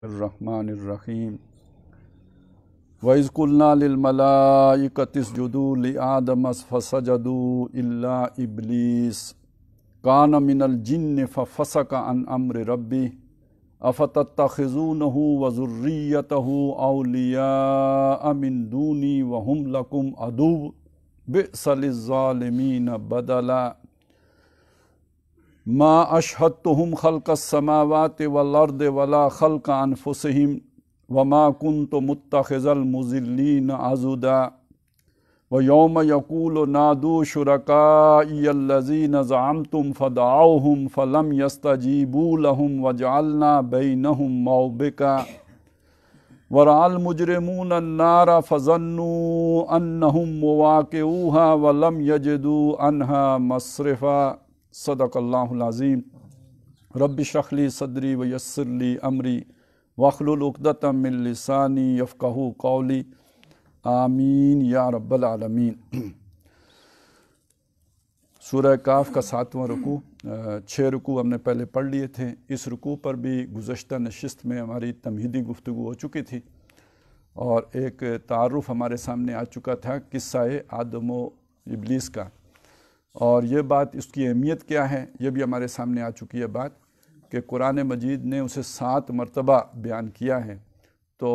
الرحمن الرحیم وَإِذْ قُلْنَا لِلْمَلَائِكَةِ اسْجُدُوا لِآدَمَ فَسَجَدُوا إِلَّا إِبْلِيسَ كَانَ مِنَ الْجِنِّ فَفَسَقَ عَنْ أَمْرِ رَبِّهِ أَفَتَتَّخِذُونَهُ وَذُرِّيَّتَهُ أَوْلِيَاءَ مِنْ دُونِي وَهُمْ لَكُمْ عَدُوٌّ بِئْسَ لِلظَّالِمِينَ بَدَلًا ما اشهدتهم خلق السماوات والارض ولا خلق انفسهم وما كنت متخذ المضلين عضدا ويوم يقول نادوا شركائي الذين زعمتم فدعوهم فلم يستجيبوا لهم وجعلنا بينهم موبقا ورأى المجرمون النار فظنوا أنهم مواقعوها ولم يجدوا عنها مصرفا صدق اللہ العظیم رب اشرح لی صدری ویسر لی امری واحلل عقدۃ من لسانی یفقہوا قولی آمین یا رب العالمین۔ سورہ کاف کا 7واں رکوع، 6 رکوع ہم نے پہلے پڑھ لیے تھے۔ اس رکوع پر بھی گزشتہ نشست میں ہماری تمہیدی گفتگو ہو چکی تھی اور ایک تعارف ہمارے سامنے آ چکا تھا قصہ آدم و ابلیس کا، اور یہ بات اس کی اہمیت کیا ہے یہ بھی ہمارے سامنے آ چکی ہے بات کہ قرآن مجید نے اسے 7 مرتبہ بیان کیا ہے، تو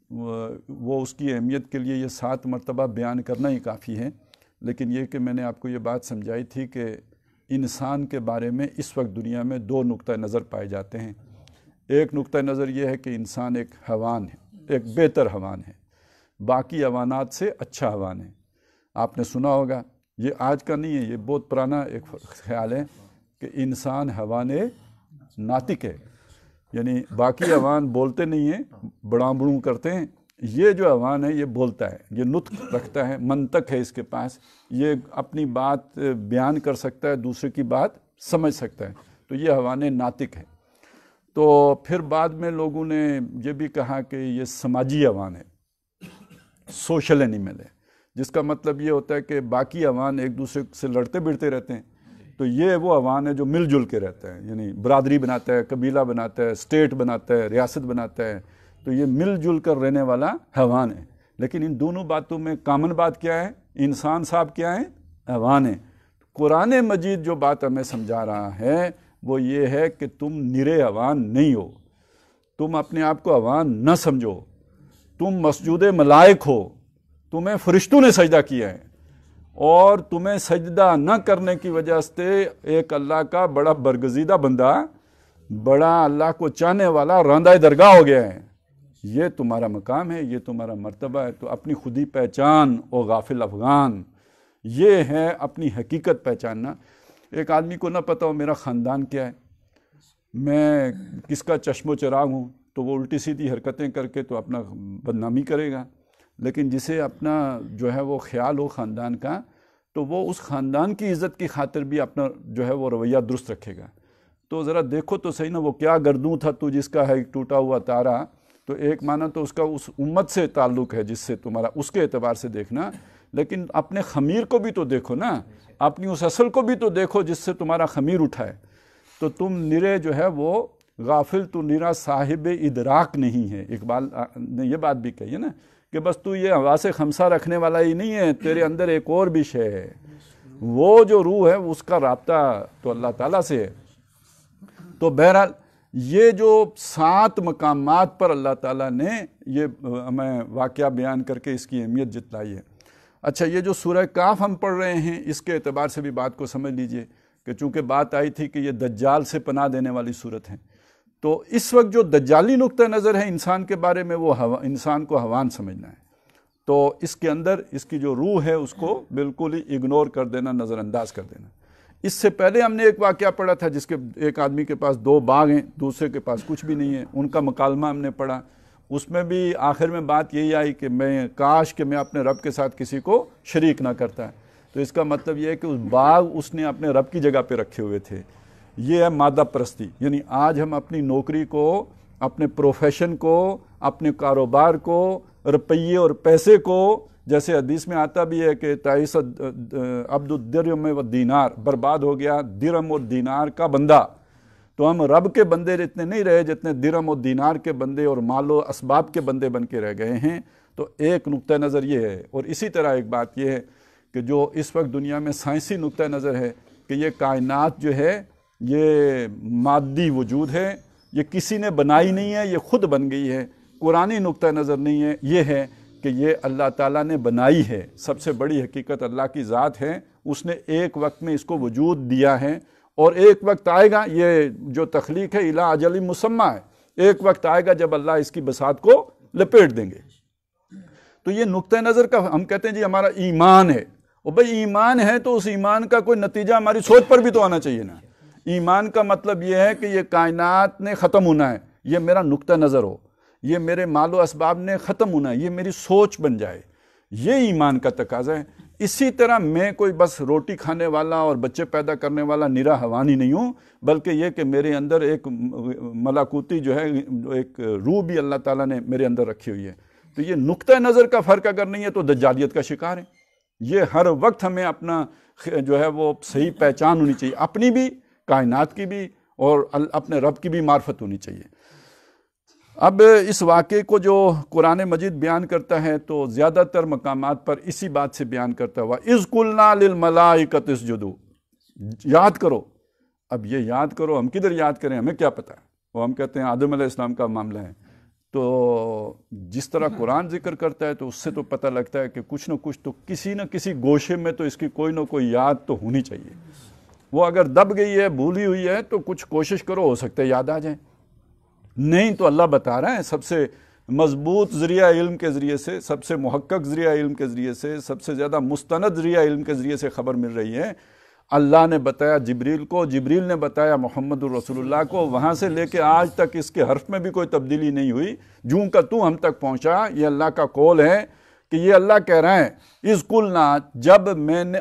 وہ اس کی اہمیت کے لیے یہ 7 مرتبہ بیان کرنا ہی کافی ہے۔ لیکن یہ کہ میں نے آپ کو یہ بات سمجھائی تھی کہ انسان کے بارے میں اس وقت دنیا میں 2 نقطہ نظر پائے جاتے ہیں۔ ایک نقطہ نظر یہ ہے کہ انسان ایک حیوان ہے، ایک بہتر حیوان ہے، باقی حیوانات سے اچھا حیوان ہے۔ آپ نے سنا ہوگا، یہ آج کا نہیں ہے، یہ بہت پرانا ایک خیال ہے کہ انسان حیوان ناطق ہے، یعنی باقی حیوان بولتے نہیں ہیں، بڑاں بڑوں کرتے ہیں، یہ جو حیوان ہے یہ بولتا ہے، یہ نطق رکھتا ہے، منطق ہے اس کے پاس، یہ اپنی بات بیان کر سکتا ہے، دوسرے کی بات سمجھ سکتا ہے، تو یہ حیوان ناطق ہے۔ تو پھر بعد میں لوگوں نے یہ بھی کہا کہ یہ سماجی حیوان ہے، سوشل اینیمل ہے، جس کا مطلب یہ ہوتا ہے کہ باقی حیوان ایک دوسرے سے لڑتے بڑھتے رہتے ہیں، تو یہ وہ حیوان ہے جو مل جل کے رہتا ہے، یعنی برادری بناتا ہے، قبیلہ بناتا ہے، اسٹیٹ بناتا ہے، ریاست بناتا ہے، تو یہ مل جل کر رہنے والا حیوان ہے۔ لیکن ان دونوں باتوں میں کامن بات کیا ہے؟ انسان صاحب کیا ہے؟ حیوان ہے۔ قرآن مجید جو بات ہمیں سمجھا رہا ہے وہ یہ ہے کہ تم نرے حیوان نہیں ہو، تم اپنے آپ کو حیوان نہ سمجھو، تم مسجود ملائک ہو، تمہیں فرشتوں نے سجدہ کیا ہے، اور تمہیں سجدہ نہ کرنے کی وجہ سے ایک اللہ کا بڑا برگزیدہ بندہ، بڑا اللہ کو چاہنے والا راندہ درگاہ ہو گیا ہے۔ یہ تمہارا مقام ہے، یہ تمہارا مرتبہ ہے، تو اپنی خودی پہچان او غافل افغان، یہ ہے اپنی حقیقت پہچاننا۔ ایک آدمی کو نہ پتہ ہو میرا خاندان کیا ہے، میں کس کا چشم و چراغ ہوں، تو وہ الٹی سیدھی حرکتیں کر کے تو اپنا بدنامی کرے گا۔ لیکن جسے اپنا جو ہے وہ خیال ہو خاندان کا، تو وہ اس خاندان کی عزت کی خاطر بھی اپنا جو ہے وہ رویہ درست رکھے گا۔ تو ذرا دیکھو تو صحیح نا، وہ کیا گردوں تھا تو جس کا ہے ٹوٹا ہوا تارا، تو ایک معنی تو اس کا اس امت سے تعلق ہے جس سے تمہارا، اس کے اعتبار سے دیکھنا، لیکن اپنے خمیر کو بھی تو دیکھو نا، اپنی اس اصل کو بھی تو دیکھو جس سے تمہارا خمیر اٹھا ہے۔ تو تم نرے جو ہے وہ غافل، تو نرا صاحب ادراک نہیں ہے۔ اقبال نے یہ بات بھی کہی ہے نا کہ بس تو یہ حواس خمسہ رکھنے والا ہی نہیں ہے، تیرے اندر ایک اور بھی شے ہے، وہ جو روح ہے اس کا رابطہ تو اللہ تعالیٰ سے ہے۔ تو بہرحال یہ جو 7 مقامات پر اللہ تعالیٰ نے یہ ہمیں واقعہ بیان کر کے اس کی اہمیت جتلائی ہے۔ اچھا، یہ جو سورہ کاف ہم پڑھ رہے ہیں اس کے اعتبار سے بھی بات کو سمجھ لیجئے کہ چونکہ بات آئی تھی کہ یہ دجال سے پناہ دینے والی صورت ہے، تو اس وقت جو دجالی نقطہ نظر ہے انسان کے بارے میں، وہ انسان کو حیوان سمجھنا ہے، تو اس کے اندر اس کی جو روح ہے اس کو بالکل ہی اگنور کر دینا، نظر انداز کر دینا۔ اس سے پہلے ہم نے ایک واقعہ پڑھا تھا جس کے ایک آدمی کے پاس 2 باغ ہیں، دوسرے کے پاس کچھ بھی نہیں ہے، ان کا مکالمہ ہم نے پڑھا۔ اس میں بھی آخر میں بات یہی آئی کہ کاش کہ میں اپنے رب کے ساتھ کسی کو شریک نہ کرتا۔ تو اس کا مطلب یہ ہے کہ اس باغ اس نے اپنے رب کی جگہ پہ رکھے ہوئے تھے۔ یہ ہے مادہ پرستی، یعنی آج ہم اپنی نوکری کو، اپنے پروفیشن کو، اپنے کاروبار کو، روپیے اور پیسے کو، جیسے حدیث میں آتا بھی ہے کہ تعیس عبد الدرہم و دینار، برباد ہو گیا درہم اور دینار کا بندہ۔ تو ہم رب کے بندے اتنے نہیں رہے جتنے درہم و دینار کے بندے اور مال و اسباب کے بندے بن کے رہ گئے ہیں۔ تو ایک نقطہ نظر یہ ہے، اور اسی طرح ایک بات یہ ہے کہ جو اس وقت دنیا میں سائنسی نقطہ نظر ہے کہ یہ کائنات جو ہے یہ مادی وجود ہے، یہ کسی نے بنائی نہیں ہے، یہ خود بن گئی ہے۔ قرآنی نقطہ نظر نہیں ہے، یہ ہے کہ یہ اللہ تعالیٰ نے بنائی ہے۔ سب سے بڑی حقیقت اللہ کی ذات ہے، اس نے ایک وقت میں اس کو وجود دیا ہے، اور ایک وقت آئے گا، یہ جو تخلیق ہے الی اجل مسمى ہے، ایک وقت آئے گا جب اللہ اس کی بساط کو لپیٹ دیں گے۔ تو یہ نقطہ نظر کا ہم کہتے ہیں جی ہمارا ایمان ہے، اور بھئی ایمان ہے تو اس ایمان کا کوئی نتیجہ ہماری سوچ پر بھی تو آنا چاہیے نا۔ ایمان کا مطلب یہ ہے کہ یہ کائنات نے ختم ہونا ہے، یہ میرا نقطہ نظر ہو، یہ میرے مال و اسباب نے ختم ہونا ہے، یہ میری سوچ بن جائے، یہ ایمان کا تقاضا ہے۔ اسی طرح میں کوئی بس روٹی کھانے والا اور بچے پیدا کرنے والا نرا حیوان ہی نہیں ہوں، بلکہ یہ کہ میرے اندر ایک ملکوتی جو ہے ایک روح بھی اللہ تعالیٰ نے میرے اندر رکھی ہوئی ہے۔ تو یہ نقطہ نظر کا فرق اگر نہیں ہے تو دجالیت کا شکار ہے۔ یہ ہر وقت ہمیں اپنا جو ہے وہ صحیح پہچان ہونی چاہیے، اپنی بھی، کائنات کی بھی، اور اپنے رب کی بھی معرفت ہونی چاہیے۔ اب اس واقعے کو جو قرآن مجید بیان کرتا ہے تو زیادہ تر مقامات پر اسی بات سے بیان کرتا ہوا اذ قلنا للملائکۃ اسجدوا، یاد کرو۔ اب یہ یاد کرو، ہم کدھر یاد کریں، ہمیں کیا پتہ ہے، وہ ہم کہتے ہیں آدم علیہ السلام کا معاملہ ہے۔ تو جس طرح قرآن ذکر کرتا ہے تو اس سے تو پتہ لگتا ہے کہ کچھ نہ کچھ تو کسی نہ کسی گوشے میں تو اس کی کوئی نہ کوئی یاد تو ہونی چاہیے۔ وہ اگر دب گئی ہے، بھولی ہوئی ہے، تو کچھ کوشش کرو، ہو سکتا ہے یاد آ جائیں، نہیں تو اللہ بتا رہا ہے سب سے مضبوط ذریعہ علم کے ذریعے سے، سب سے محقق ذریعہ علم کے ذریعے سے، سب سے زیادہ مستند ذریعہ علم کے ذریعے سے خبر مل رہی ہے۔ اللہ نے بتایا جبریل کو، جبریل نے بتایا محمد الرسول اللہ کو، وہاں سے لے کے آج تک اس کے حرف میں بھی کوئی تبدیلی نہیں ہوئی، جوں کا تو ہم تک پہنچا۔ یہ اللہ کا قول ہے کہ یہ اللہ کہہ رہے ہیں اذ قلنا، جب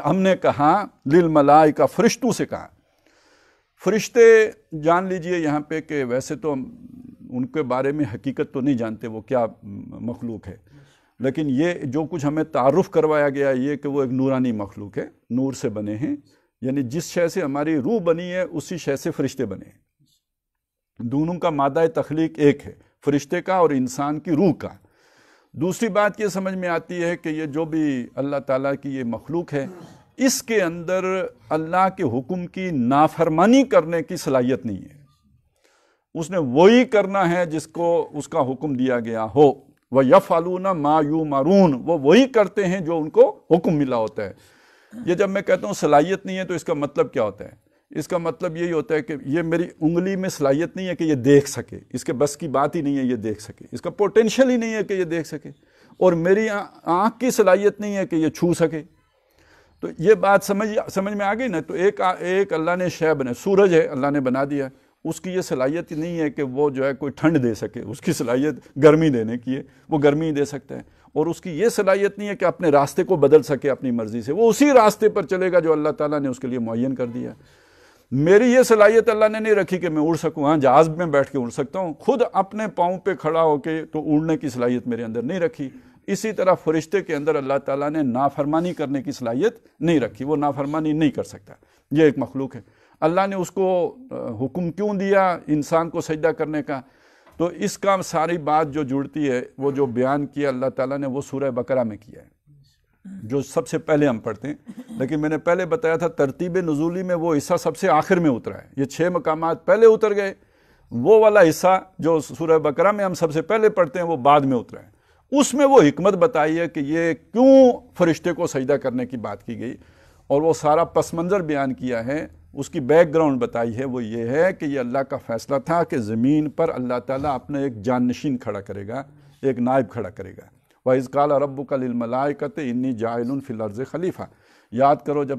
ہم نے کہا، للملائکہ، فرشتوں سے کہا۔ فرشتے جان لیجئے یہاں پہ کہ ویسے تو ان کے بارے میں حقیقت تو نہیں جانتے وہ کیا مخلوق ہے، لیکن یہ جو کچھ ہمیں تعارف کروایا گیا ہے یہ کہ وہ ایک نورانی مخلوق ہے، نور سے بنے ہیں، یعنی جس شے سے ہماری روح بنی ہے اسی شے سے فرشتے بنے ہیں۔ دونوں کا مادہ تخلیق ایک ہے، فرشتے کا اور انسان کی روح کا۔ دوسری بات یہ سمجھ میں آتی ہے کہ یہ جو بھی اللہ تعالیٰ کی یہ مخلوق ہے، اس کے اندر اللہ کے حکم کی نافرمانی کرنے کی صلاحیت نہیں ہے۔ اس نے وہی کرنا ہے جس کو اس کا حکم دیا گیا ہو، وَيَفْعَلُونَ مَا يُؤْمَرُونَ، وہ وہی کرتے ہیں جو ان کو حکم ملا ہوتا ہے۔ یہ جب میں کہتا ہوں صلاحیت نہیں ہے تو اس کا مطلب کیا ہوتا ہے؟ اس کا مطلب یہی ہوتا ہے کہ یہ میری انگلی میں صلاحیت نہیں ہے کہ یہ دیکھ سکے، اس کے بس کی بات ہی نہیں ہے یہ دیکھ سکے، اس کا پوٹینشل ہی نہیں ہے کہ یہ دیکھ سکے، اور میری آنکھ کی صلاحیت نہیں ہے کہ یہ چھو سکے۔ تو یہ بات سمجھ میں آ گئی نا۔ تو ایک اللہ نے شے بنا، سورج ہے اللہ نے بنا دیا، اس کی یہ صلاحیت نہیں ہے کہ وہ جو ہے کوئی ٹھنڈ دے سکے، اس کی صلاحیت گرمی دینے کی ہے، وہ گرمی دے سکتا ہے، اور اس کی یہ صلاحیت نہیں ہے کہ اپنے راستے کو بدل سکے اپنی مرضی سے، وہ اسی راستے پر چلے گا جو اللہ تعالیٰ نے اس کے لیے معین کر دیا۔ میری یہ صلاحیت اللہ نے نہیں رکھی کہ میں اڑ سکوں، ہاں جہاز میں بیٹھ کے اڑ سکتا ہوں، خود اپنے پاؤں پہ کھڑا ہو کے تو اڑنے کی صلاحیت میرے اندر نہیں رکھی۔ اسی طرح فرشتے کے اندر اللہ تعالیٰ نے نافرمانی کرنے کی صلاحیت نہیں رکھی، وہ نافرمانی نہیں کر سکتا، یہ ایک مخلوق ہے۔ اللہ نے اس کو حکم کیوں دیا انسان کو سجدہ کرنے کا؟ تو اس کا ساری بات جو جڑتی ہے، وہ جو بیان کیا اللہ تعالیٰ نے وہ سورہ بقرہ میں کیا ہے، جو سب سے پہلے ہم پڑھتے ہیں۔ لیکن میں نے پہلے بتایا تھا ترتیب نزولی میں وہ حصہ سب سے آخر میں اترا ہے، یہ 6 مقامات پہلے اتر گئے، وہ والا حصہ جو سورہ بقرہ میں ہم سب سے پہلے پڑھتے ہیں وہ بعد میں اترا ہے۔ اس میں وہ حکمت بتائی ہے کہ یہ کیوں فرشتے کو سجدہ کرنے کی بات کی گئی، اور وہ سارا پس منظر بیان کیا ہے، اس کی بیک گراؤنڈ بتائی ہے۔ وہ یہ ہے کہ یہ اللہ کا فیصلہ تھا کہ زمین پر اللہ تعالیٰ اپنے ایک جانشین کھڑا کرے گا، ایک نائب کھڑا کرے گا۔ وَإِذْ قَالَ رَبُّكَ لِلْمَلَائِكَةِ إِنِّي جَاعِلٌ فِي الْأَرْضِ خَلِيفَةً، یاد کرو جب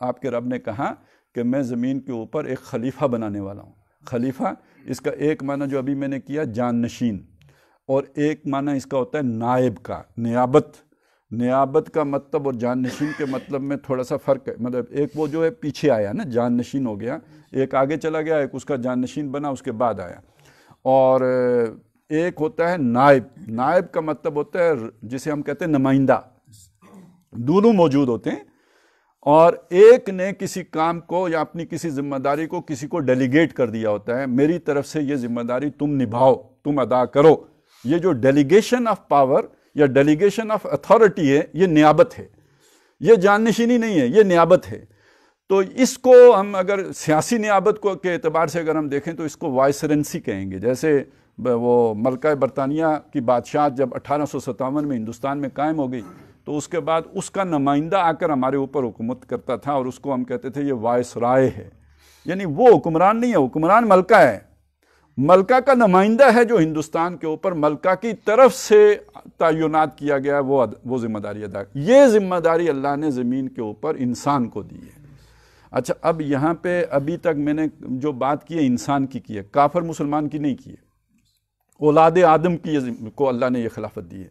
آپ کے رب نے کہا کہ میں زمین کے اوپر ایک خلیفہ بنانے والا ہوں۔ خلیفہ اس کا ایک معنی جو ابھی میں نے کیا جانشین، اور ایک معنی اس کا ہوتا ہے نائب کا، نیابت کا مطلب اور جانشین کے مطلب میں تھوڑا سا فرق ہے۔ مطلب ایک وہ جو ہے پیچھے آیا نا، جانشین ہو گیا، ایک آگے چلا گیا، ایک اس کا جانشین بنا اس کے بعد آیا، اور ایک ہوتا ہے نائب۔ نائب کا مطلب ہوتا ہے جسے ہم کہتے ہیں نمائندہ، دونوں موجود ہوتے ہیں، اور ایک نے کسی کام کو یا اپنی کسی ذمہ داری کو کسی کو ڈیلیگیٹ کر دیا ہوتا ہے، میری طرف سے یہ ذمہ داری تم نبھاؤ، تم ادا کرو. یہ جو ڈیلیگیشن آف پاور یا ڈیلیگیشن آف اتھارٹی ہے، یہ نیابت ہے، یہ جانشینی نہیں ہے، یہ نیابت ہے. تو اس کو ہم اگر سیاسی نیابت کو کے اعتبار سے اگر ہم دیکھیں تو اس کو وائسرنسی کہیں گے. جیسے وہ ملکہ برطانیہ کی بادشاہت جب 1857 میں ہندوستان میں قائم ہو گئی تو اس کے بعد اس کا نمائندہ آ کر ہمارے اوپر حکومت کرتا تھا، اور اس کو ہم کہتے تھے یہ وائس رائے ہے. یعنی وہ حکمران نہیں ہے، حکمران ملکہ ہے، ملکہ کا نمائندہ ہے جو ہندوستان کے اوپر ملکہ کی طرف سے تعینات کیا گیا وہ ذمہ داری ادا. یہ ذمہ داری اللہ نے زمین کے اوپر انسان کو دی ہے. اچھا، اب یہاں پہ ابھی تک میں نے جو بات کی ہے انسان کی ہے، کافر مسلمان کی نہیں کی ہے. اولاد آدم کو اللہ نے یہ خلافت دی ہے.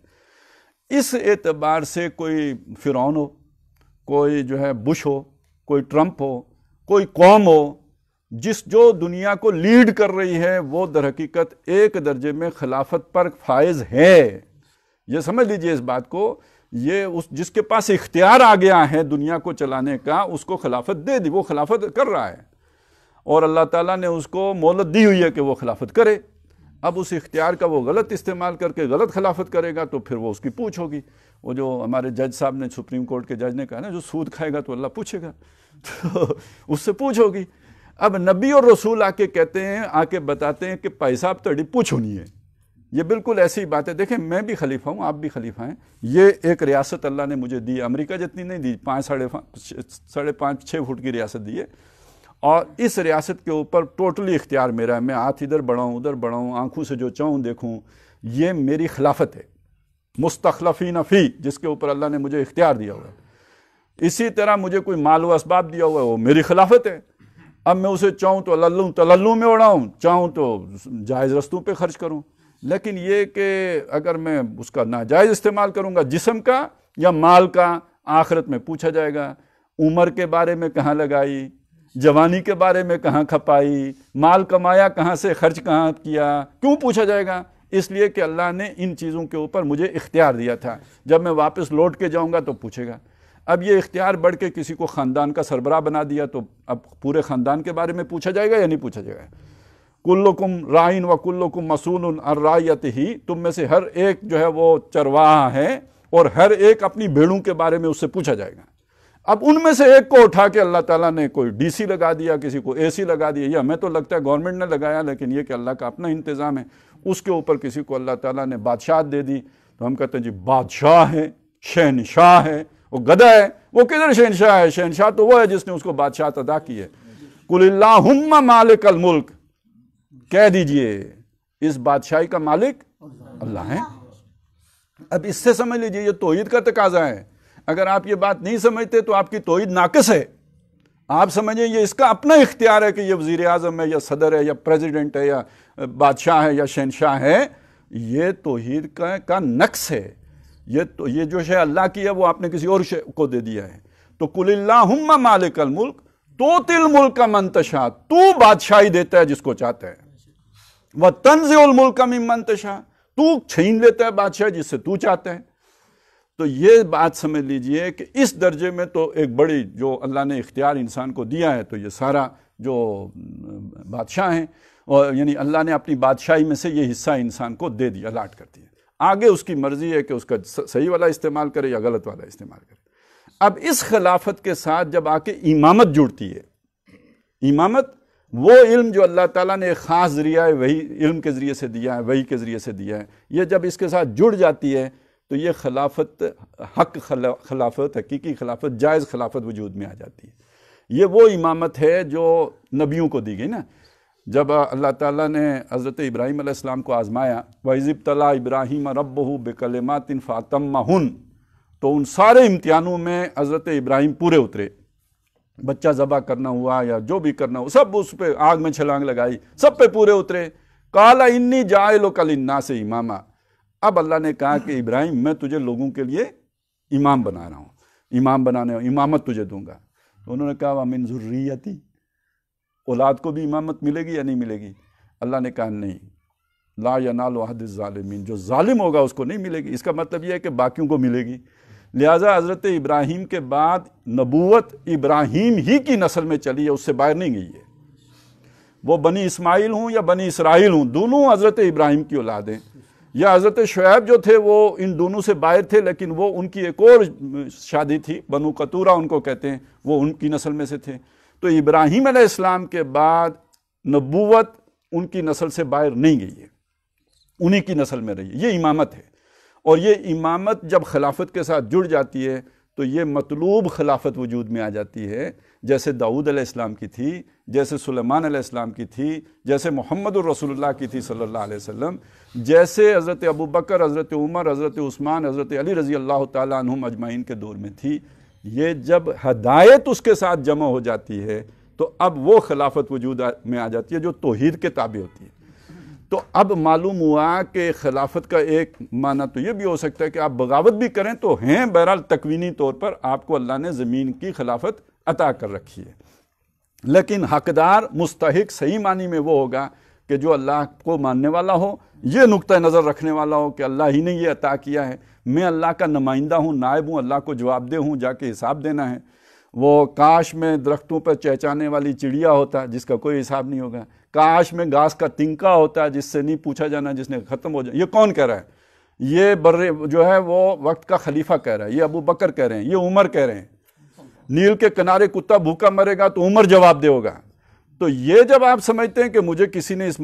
اس اعتبار سے کوئی فرعون ہو، کوئی جو ہے بش ہو، کوئی ٹرمپ ہو، کوئی قوم ہو جو دنیا کو لیڈ کر رہی ہے، وہ در حقیقت ایک درجے میں خلافت پر فائز ہے. یہ سمجھ لیجئے اس بات کو، یہ جس کے پاس اختیار آ گیا ہے دنیا کو چلانے کا، اس کو خلافت دے دی، وہ خلافت کر رہا ہے، اور اللہ تعالیٰ نے اس کو مہلت دی ہوئی ہے کہ وہ خلافت کرے. اب اس اختیار کا وہ غلط استعمال کر کے غلط خلافت کرے گا تو پھر وہ اس کی پوچھ ہوگی. وہ جو ہمارے جج صاحب نے، سپریم کورٹ کے جج نے کہا نا، جو سود کھائے گا تو اللہ پوچھے گا، تو اس سے پوچھ ہوگی. اب نبی اور رسول آ کے کہتے ہیں، آ کے بتاتے ہیں کہ بھائی صاحب تہاڈی پوچھ ہونی ہے. یہ بالکل ایسی بات ہے. دیکھیں، میں بھی خلیفہ ہوں، آپ بھی خلیفہ ہیں. یہ ایک ریاست اللہ نے مجھے دی، امریکہ جتنی نہیں دی، 5.5-6 فٹ کی ریاست دی ہے، اور اس ریاست کے اوپر ٹوٹلی اختیار میرا ہے. میں ہاتھ ادھر بڑھاؤں ادھر بڑھاؤں، آنکھوں سے جو چاہوں دیکھوں، یہ میری خلافت ہے. مستخلفین فی، جس کے اوپر اللہ نے مجھے اختیار دیا ہوا ہے. اسی طرح مجھے کوئی مال و اسباب دیا ہوا ہے، وہ میری خلافت ہے. اب میں اسے چاہوں تو تللو میں اڑاؤں، چاہوں تو جائز رستوں پہ خرچ کروں. لیکن یہ کہ اگر میں اس کا ناجائز استعمال کروں گا، جسم کا یا مال کا، آخرت میں پوچھا جائے گا. عمر کے بارے میں کہاں لگائی، جوانی کے بارے میں کہاں کھپائی، مال کمایا کہاں سے، خرچ کہاں کیا، کیوں پوچھا جائے گا؟ اس لیے کہ اللہ نے ان چیزوں کے اوپر مجھے اختیار دیا تھا. جب میں واپس لوٹ کے جاؤں گا تو پوچھے گا. اب یہ اختیار بڑھ کے کسی کو خاندان کا سربراہ بنا دیا تو اب پورے خاندان کے بارے میں پوچھا جائے گا یا نہیں پوچھا جائے گا؟ کلکم رائن و کلکم مسئول عن رعیتہ، تم میں سے ہر ایک جو ہے وہ چرواہا ہے، اور ہر ایک اپنی بھیڑوں کے بارے میں اس سے پوچھا جائے گا. اب ان میں سے ایک کو اٹھا کے اللہ تعالیٰ نے کوئی ڈی سی لگا دیا، کسی کو اے سی لگا دیا، یہ ہمیں تو لگتا ہے گورنمنٹ نے لگایا، لیکن یہ کہ اللہ کا اپنا انتظام ہے. اس کے اوپر کسی کو اللہ تعالیٰ نے بادشاہت دے دی تو ہم کہتے ہیں جی بادشاہ ہے، شہنشاہ ہے. وہ گدھا ہے، وہ کدھر شہنشاہ ہے؟ شہنشاہ تو وہ ہے جس نے اس کو بادشاہت ادا کی ہے. قل اللہم مالک الملک، کہہ دیجئے اس بادشاہی کا مالک اللہ ہے. اب اس سے سمجھ لیجئے یہ توحید کا تقاضا ہے. اگر آپ یہ بات نہیں سمجھتے تو آپ کی توحید ناقص ہے. آپ سمجھیں یہ اس کا اپنا اختیار ہے کہ یہ وزیر اعظم ہے یا صدر ہے یا پریزیڈنٹ ہے یا بادشاہ ہے یا شہنشاہ ہے. یہ توحید کا نقص ہے. یہ جو شے اللہ کی ہے وہ آپ نے کسی اور شے کو دے دیا ہے. تو قل اللہم مالک الملک تؤتی الملک من تشاء، تو بادشاہی دیتا ہے جس کو چاہتا ہے. وتنزع الملک ممن تشاء، تو چھین لیتا ہے بادشاہ جس سے تو چاہتا ہے. تو یہ بات سمجھ لیجئے کہ اس درجے میں تو ایک بڑی جو اللہ نے اختیار انسان کو دیا ہے، تو یہ سارا جو بادشاہ ہیں، اور یعنی اللہ نے اپنی بادشاہی میں سے یہ حصہ انسان کو دے دیا، الاٹ کر دیا. آگے اس کی مرضی ہے کہ اس کا صحیح والا استعمال کرے یا غلط والا استعمال کرے. اب اس خلافت کے ساتھ جب آ کے امامت جڑتی ہے، امامت وہ علم جو اللہ تعالیٰ نے ایک خاص ذریعہ ہے، وہی علم کے ذریعے سے دیا ہے، وہی کے ذریعے سے دیا ہے، یہ جب اس کے ساتھ جڑ جاتی ہے تو یہ خلافت، حق خلافت، حقیقی خلافت، جائز خلافت وجود میں آ جاتی ہے. یہ وہ امامت ہے جو نبیوں کو دی گئی نا. جب اللہ تعالیٰ نے حضرت ابراہیم علیہ السلام کو آزمایا، وَإِذِ ابْتَلَىٰ إِبْرَاهِيمَ رَبُّهُ بِكَلِمَاتٍ فَأَتَمَّهُنَّ، تو ان سارے امتحانوں میں حضرت ابراہیم پورے اترے. بچہ ذبح کرنا ہوا یا جو بھی کرنا ہوا، سب اس پہ آگ میں چھلانگ لگائی، سب پہ پورے اترے. قَالَ إِنِّي جَاعِلُكَ لِلنَّاسِ إِمَامًا، اب اللہ نے کہا کہ ابراہیم میں تجھے لوگوں کے لیے امام بنا رہا ہوں، امام بنانے، امامت تجھے دوں گا. تو انہوں نے کہا وَمِن ذُرِّيَّتِي، اولاد کو بھی امامت ملے گی یا نہیں ملے گی؟ اللہ نے کہا نہیں، لا ینال عہد الظالمین، جو ظالم ہوگا اس کو نہیں ملے گی. اس کا مطلب یہ ہے کہ باقیوں کو ملے گی. لہٰذا حضرت ابراہیم کے بعد نبوت ابراہیم ہی کی نسل میں چلی ہے، اس سے باہر نہیں گئی ہے۔ وہ بنی اسماعیل ہوں یا بنی اسرائیل ہوں، دونوں حضرت ابراہیم کی اولاد ہیں۔ یا حضرت شعیب جو تھے وہ ان دونوں سے باہر تھے، لیکن وہ ان کی ایک اور شادی تھی، بنو قطورہ ان کو کہتے ہیں، وہ ان کی نسل میں سے تھے۔ تو ابراہیم علیہ السلام کے بعد نبوت ان کی نسل سے باہر نہیں گئی ہے، انہی کی نسل میں رہی ہے۔ یہ امامت ہے، اور یہ امامت جب خلافت کے ساتھ جڑ جاتی ہے تو یہ مطلوب خلافت وجود میں آ جاتی ہے، جیسے داؤد علیہ السلام کی تھی، جیسے سلیمان علیہ السلام کی تھی، جیسے محمد الرسول اللہ کی تھی صلی اللہ علیہ وسلم، جیسے حضرت ابوبکر، حضرت عمر، حضرت عثمان، حضرت علی رضی اللہ تعالیٰ عنہم اجمعین کے دور میں تھی۔ یہ جب ہدایت اس کے ساتھ جمع ہو جاتی ہے تو اب وہ خلافت وجود میں آ جاتی ہے جو توحید کے تابع ہوتی ہے۔ تو اب معلوم ہوا کہ خلافت کا ایک معنی تو یہ بھی ہو سکتا ہے کہ آپ بغاوت بھی کریں تو ہیں، بہرحال تکوینی طور پر آپ کو اللہ نے زمین کی خلافت عطا کر رکھی ہے، لیکن حقدار مستحق صحیح معنی میں وہ ہوگا کہ جو اللہ کو ماننے والا ہو، یہ نقطہ نظر رکھنے والا ہو کہ اللہ ہی نے یہ عطا کیا ہے، میں اللہ کا نمائندہ ہوں، نائب ہوں، اللہ کو جواب دہ ہوں، جا کے حساب دینا ہے۔ وہ کاش میں درختوں پر چہچانے والی چڑیا ہوتا جس کا کوئی حساب نہیں ہوگا، کاش میں گھاس کا تنکا ہوتا جس سے نہیں پوچھا جانا، جس نے ختم ہو جائے۔ یہ کون کہہ رہا ہے؟ یہ جو ہے وہ وقت کا خلیفہ کہہ رہا ہے، یہ ابو بکر کہہ رہے ہیں، یہ عمر کہہ رہے ہیں۔ نیل کے کنارے کتا بھوکا مرے گا تو عمر جواب دے ہوگا۔ تو یہ جب آپ سمجھتے ہیں کہ مجھے کسی نے اس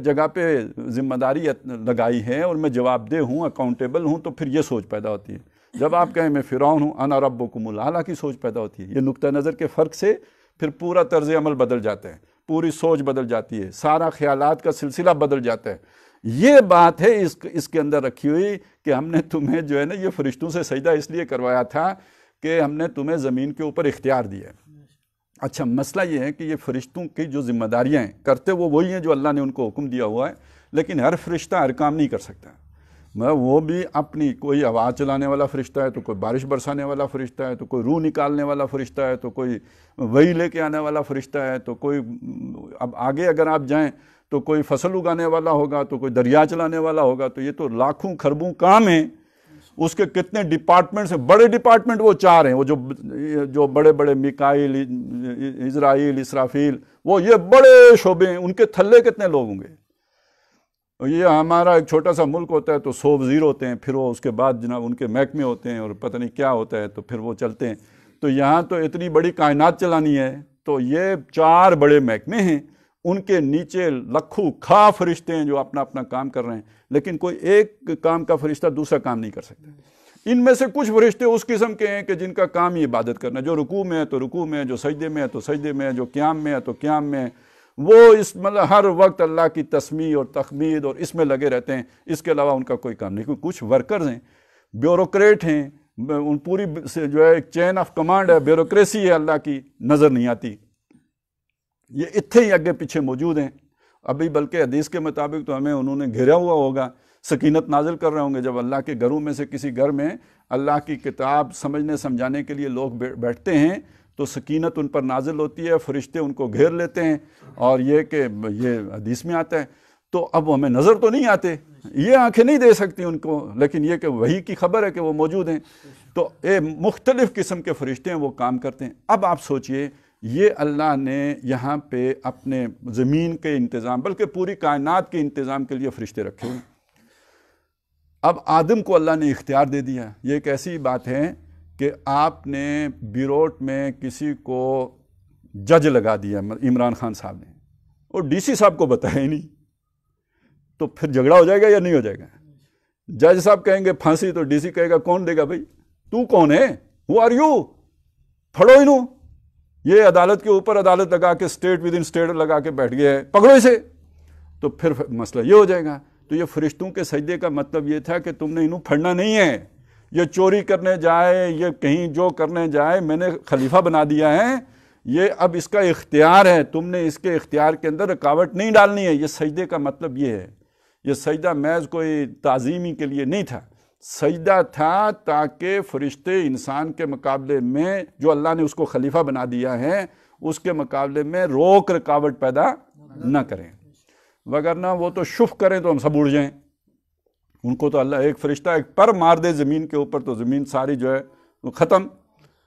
جگہ پہ ذمہ داری لگائی ہے اور میں جواب دہ ہوں، اکاؤنٹیبل ہوں، تو پھر یہ سوچ پیدا ہوتی ہے۔ جب آپ کہیں میں فرعون ہوں، انا ربکم الاعلی کی سوچ پیدا ہوتی ہے۔ یہ نقطہ نظر کے فرق سے پھر پورا طرز عمل بدل جاتا ہے، پوری سوچ بدل جاتی ہے، سارا خیالات کا سلسلہ بدل جاتا ہے۔ یہ بات ہے اس کے اندر رکھی ہوئی کہ ہم نے تمہیں جو ہے نا یہ فرشتوں سے سجدہ اس لیے کروایا تھا کہ ہم نے تمہیں زمین کے اوپر اختیار دیا ہے۔ اچھا، مسئلہ یہ ہے کہ یہ فرشتوں کی جو ذمہ داریاں ہیں کرتے وہی ہیں جو اللہ نے ان کو حکم دیا ہوا ہے، لیکن ہر فرشتہ ہر کام نہیں کر سکتا۔ وہ بھی اپنی، کوئی آواز چلانے والا فرشتہ ہے تو کوئی بارش برسانے والا فرشتہ ہے تو کوئی روح نکالنے والا فرشتہ ہے تو کوئی وحی لے کے آنے والا فرشتہ ہے تو کوئی، اب آگے اگر آپ جائیں تو کوئی فصل اگانے والا ہوگا تو کوئی دریا چلانے والا ہوگا۔ تو یہ تو لاکھوں خربوں کام ہیں، اس کے کتنے ڈپارٹمنٹس ہیں، بڑے ڈپارٹمنٹ وہ چار ہیں، وہ جو بڑے بڑے میکائیل، عزرائیل، اسرافیل، وہ یہ بڑے شعبے ہیں، ان کے تھلے کتنے لوگ ہوں گے۔ یہ ہمارا ایک چھوٹا سا ملک ہوتا ہے تو 100 وزیر ہوتے ہیں، پھر وہ اس کے بعد جناب ان کے محکمے ہوتے ہیں اور پتہ نہیں کیا ہوتا ہے، تو پھر وہ چلتے ہیں۔ تو یہاں تو اتنی بڑی کائنات چلانی ہے تو یہ 4 بڑے محکمے ہیں، ان کے نیچے لکھوں کھا فرشتے ہیں جو اپنا اپنا کام کر رہے ہیں، لیکن کوئی ایک کام کا فرشتہ دوسرا کام نہیں کر سکتا۔ ان میں سے کچھ فرشتے اس قسم کے ہیں کہ جن کا کام ہی عبادت کرنا ہے، جو رکوع میں ہے تو رکوع میں ہے، جو سجدے میں ہے تو سجدے میں ہے، جو قیام میں ہے تو قیام میں ہے۔ وہ مطلب ہر وقت اللہ کی تسمیح اور تحمید اور اس میں لگے رہتے ہیں، اس کے علاوہ ان کا کوئی کام نہیں۔ کچھ ورکرز ہیں، بیوروکریٹ ہیں، ان پوری جو ہے ایک چین آف کمانڈ ہے، بیوروکریسی ہے، اللہ کی نظر نہیں آتی۔ یہ اتنے ہی آگے پیچھے موجود ہیں ابھی، بلکہ حدیث کے مطابق تو ہمیں انہوں نے گھیرا ہوا ہوگا، سکینت نازل کر رہے ہوں گے۔ جب اللہ کے گھروں میں سے کسی گھر میں اللہ کی کتاب سمجھنے سمجھانے کے لیے لوگ بیٹھتے ہیں تو سکینت ان پر نازل ہوتی ہے، فرشتے ان کو گھیر لیتے ہیں، اور یہ کہ یہ حدیث میں آتا ہے۔ تو اب ہمیں نظر تو نہیں آتے، یہ آنکھیں نہیں دے سکتی ان کو، لیکن یہ کہ وحی کی خبر ہے کہ وہ موجود ہیں۔ تو مختلف قسم کے فرشتے ہیں، وہ کام کرتے ہیں۔ اب آپ سوچئے، یہ اللہ نے یہاں پہ اپنے زمین کے انتظام، بلکہ پوری کائنات کے انتظام کے لیے فرشتے رکھے ہوئے۔ اب آدم کو اللہ نے اختیار دے دیا۔ یہ ایک ایسی بات ہے کہ آپ نے بیروٹ میں کسی کو جج لگا دیا، عمران خان صاحب نے، اور ڈی سی صاحب کو بتایا ہی نہیں، تو پھر جھگڑا ہو جائے گا یا نہیں ہو جائے گا؟ جج صاحب کہیں گے پھانسی تو ڈی سی کہے گا کون دے گا بھائی، تو کون ہے، ہو آر یو، پھڑو انہوں۔ یہ عدالت کے اوپر عدالت لگا کے اسٹیٹ ود ان اسٹیٹ لگا کے بیٹھ گیا ہے، پکڑو اسے، تو پھر مسئلہ یہ ہو جائے گا۔ تو یہ فرشتوں کے سجدے کا مطلب یہ تھا کہ تم نے انہوں پھڑنا نہیں ہے، یہ چوری کرنے جائے، یہ کہیں جو کرنے جائے، میں نے خلیفہ بنا دیا ہے، یہ اب اس کا اختیار ہے، تم نے اس کے اختیار کے اندر رکاوٹ نہیں ڈالنی ہے۔ یہ سجدے کا مطلب یہ ہے۔ یہ سجدہ محض کوئی تعظیمی کے لیے نہیں تھا، سجدہ تھا تاکہ فرشتے انسان کے مقابلے میں جو اللہ نے اس کو خلیفہ بنا دیا ہے اس کے مقابلے میں روک رکاوٹ پیدا نہ کریں، وگرنہ وہ تو شف کریں تو ہم سب اڑ جائیں۔ ان کو تو اللہ ایک فرشتہ ایک پر مار دے زمین کے اوپر تو زمین ساری جو ہے وہ ختم،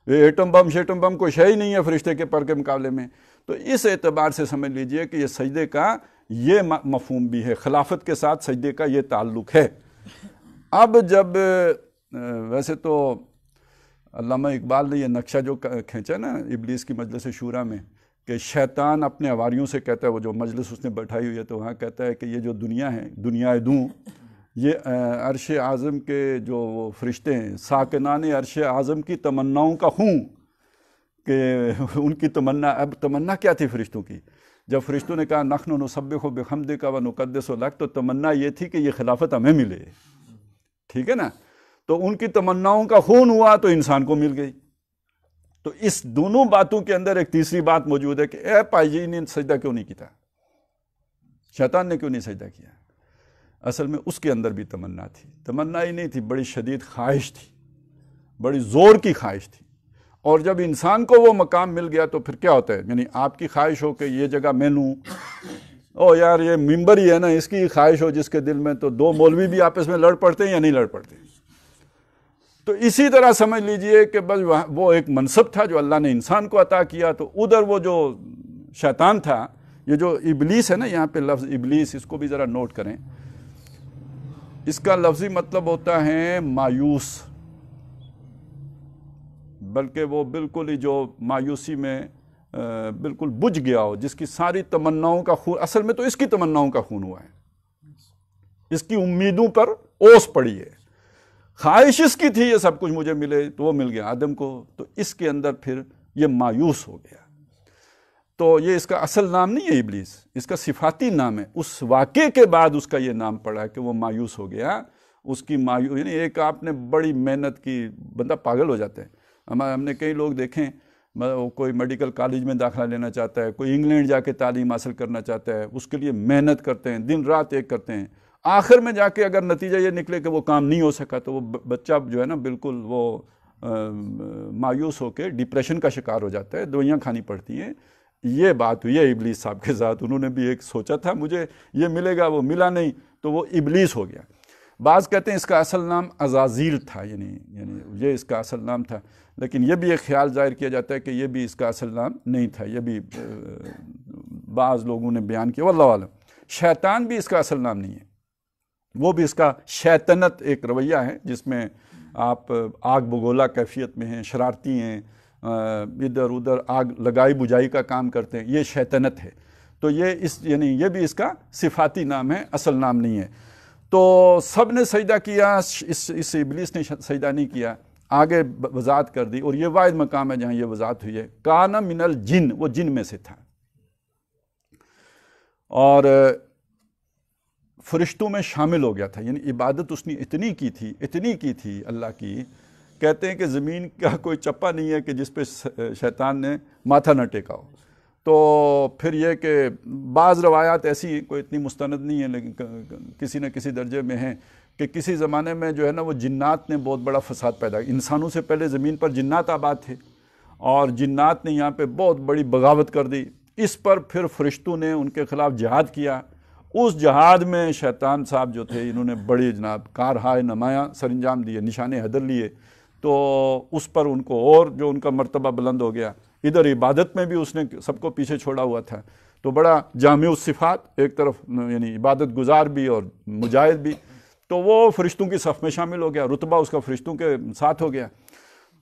یہ ایٹم بم شیٹم بم کوئی شے ہی نہیں ہے فرشتے کے پر کے مقابلے میں۔ تو اس اعتبار سے سمجھ لیجئے کہ یہ سجدے کا یہ مفہوم بھی ہے، خلافت کے ساتھ سجدے کا یہ تعلق ہے۔ اب جب ویسے تو علامہ اقبال نے یہ نقشہ جو کھینچا نا ابلیس کی مجلس شورا میں، کہ شیطان اپنے حواریوں سے کہتا ہے، وہ جو مجلس اس نے بیٹھائی ہوئی ہے تو وہاں کہتا ہے کہ یہ جو دنیا ہے، دنیا دوں، یہ عرش اعظم کے جو وہ فرشتے ہیں، ساکنان عرش اعظم کی تمناؤں کا خون، کہ ان کی تمنا، اب تمنا کیا تھی فرشتوں کی؟ جب فرشتوں نے کہا نحن نسبح بحمدک ونقدس لک، تو تمنا یہ تھی کہ یہ خلافت ہمیں ملے، ٹھیک ہے نا؟ تو ان کی تمناؤں کا خون ہوا تو انسان کو مل گئی۔ تو اس دونوں باتوں کے اندر ایک تیسری بات موجود ہے کہ اے پائی جی نے سجدہ کیوں نہیں کیا، شیطان نے کیوں نہیں سجدہ کیا؟ اصل میں اس کے اندر بھی تمنا تھی، تمنا ہی نہیں تھی، بڑی شدید خواہش تھی، بڑی زور کی خواہش تھی۔ اور جب انسان کو وہ مقام مل گیا تو پھر کیا ہوتا ہے، یعنی آپ کی خواہش ہو کہ یہ جگہ میں لوں، او یار یہ ممبر ہی ہے نا، اس کی خواہش ہو جس کے دل میں، تو دو مولوی بھی آپس میں لڑ پڑتے ہیں یا نہیں لڑ پڑتے؟ تو اسی طرح سمجھ لیجئے کہ بس وہ ایک منصب تھا جو اللہ نے انسان کو عطا کیا، تو ادھر وہ جو شیطان تھا، یہ جو ابلیس ہے نا، یہاں پہ لفظ ابلیس، اس کو بھی ذرا نوٹ کریں، اس کا لفظی مطلب ہوتا ہے مایوس، بلکہ وہ بالکل ہی جو مایوسی میں بالکل بجھ گیا ہو، جس کی ساری تمناؤں کا خون، اصل میں تو اس کی تمناؤں کا خون ہوا ہے، اس کی امیدوں پر اوس پڑی ہے، خواہش اس کی تھی یہ سب کچھ مجھے ملے، تو وہ مل گیا آدم کو، تو اس کے اندر پھر یہ مایوس ہو گیا۔ تو یہ اس کا اصل نام نہیں ہے ابلیس، اس کا صفاتی نام ہے، اس واقعے کے بعد اس کا یہ نام پڑا ہے کہ وہ مایوس ہو گیا۔ اس کی یعنی ایک آپ نے بڑی محنت کی، بندہ پاگل ہو جاتا ہے۔ ہم نے کئی لوگ دیکھیں، کوئی میڈیکل کالج میں داخلہ لینا چاہتا ہے، کوئی انگلینڈ جا کے تعلیم حاصل کرنا چاہتا ہے، اس کے لیے محنت کرتے ہیں، دن رات ایک کرتے ہیں، آخر میں جا کے اگر نتیجہ یہ نکلے کہ وہ کام نہیں ہو سکا تو وہ بچہ جو ہے نا بالکل وہ مایوس ہو کے ڈپریشن کا شکار ہو جاتا ہے، دوائیاں کھانی پڑتی ہیں۔ یہ بات ہوئی ہے ابلیس صاحب کے ساتھ، انہوں نے بھی ایک سوچا تھا مجھے یہ ملے گا، وہ ملا نہیں، تو وہ ابلیس ہو گیا۔ بعض کہتے ہیں اس کا اصل نام عزازیل تھا، یعنی یہ اس کا اصل نام تھا، لیکن یہ بھی ایک خیال ظاہر کیا جاتا ہے کہ یہ بھی اس کا اصل نام نہیں تھا، یہ بھی بعض لوگوں نے بیان کیا، واللہ اعلم۔ شیطان بھی اس کا اصل نام نہیں ہے، وہ بھی اس کا شیطنت ایک رویہ ہے جس میں آپ آگ بگولا کیفیت میں ہیں، شرارتی ہیں، ادھر ادھر آگ لگائی بجھائی کا کام کرتے ہیں، یہ شیطنت ہے۔ تو یعنی یہ بھی اس کا صفاتی نام ہے، اصل نام نہیں ہے۔ تو سب نے سجدہ کیا، اس ابلیس نے سجدہ نہیں کیا، آگے وضاحت کر دی، اور یہ واحد مقام ہے جہاں یہ وضاحت ہوئی ہے، کان من الجن، وہ جن میں سے تھا، اور فرشتوں میں شامل ہو گیا تھا، یعنی عبادت اس نے اتنی کی تھی اللہ کی، کہتے ہیں کہ زمین کا کوئی چپا نہیں ہے کہ جس پہ شیطان نے ماتھا نہ ٹیکا ہو۔ تو پھر یہ کہ بعض روایات ایسی کوئی اتنی مستند نہیں ہیں، لیکن کسی نہ کسی درجے میں ہیں کہ کسی زمانے میں جو ہے نا وہ جنات نے بہت بڑا فساد پیدا کیا، انسانوں سے پہلے زمین پر جنات آباد تھے، اور جنات نے یہاں پہ بہت بڑی بغاوت کر دی، اس پر پھر فرشتوں نے ان کے خلاف جہاد کیا۔ اس جہاد میں شیطان صاحب جو تھے، انہوں نے بڑی جناب کارہائے نمایاں سر انجام دیے، نشان حیدر لیے، تو اس پر ان کو اور جو ان کا مرتبہ بلند ہو گیا۔ ادھر عبادت میں بھی اس نے سب کو پیچھے چھوڑا ہوا تھا، تو بڑا جامع الصفات، ایک طرف یعنی عبادت گزار بھی اور مجاہد بھی، تو وہ فرشتوں کی صف میں شامل ہو گیا، رتبہ اس کا فرشتوں کے ساتھ ہو گیا۔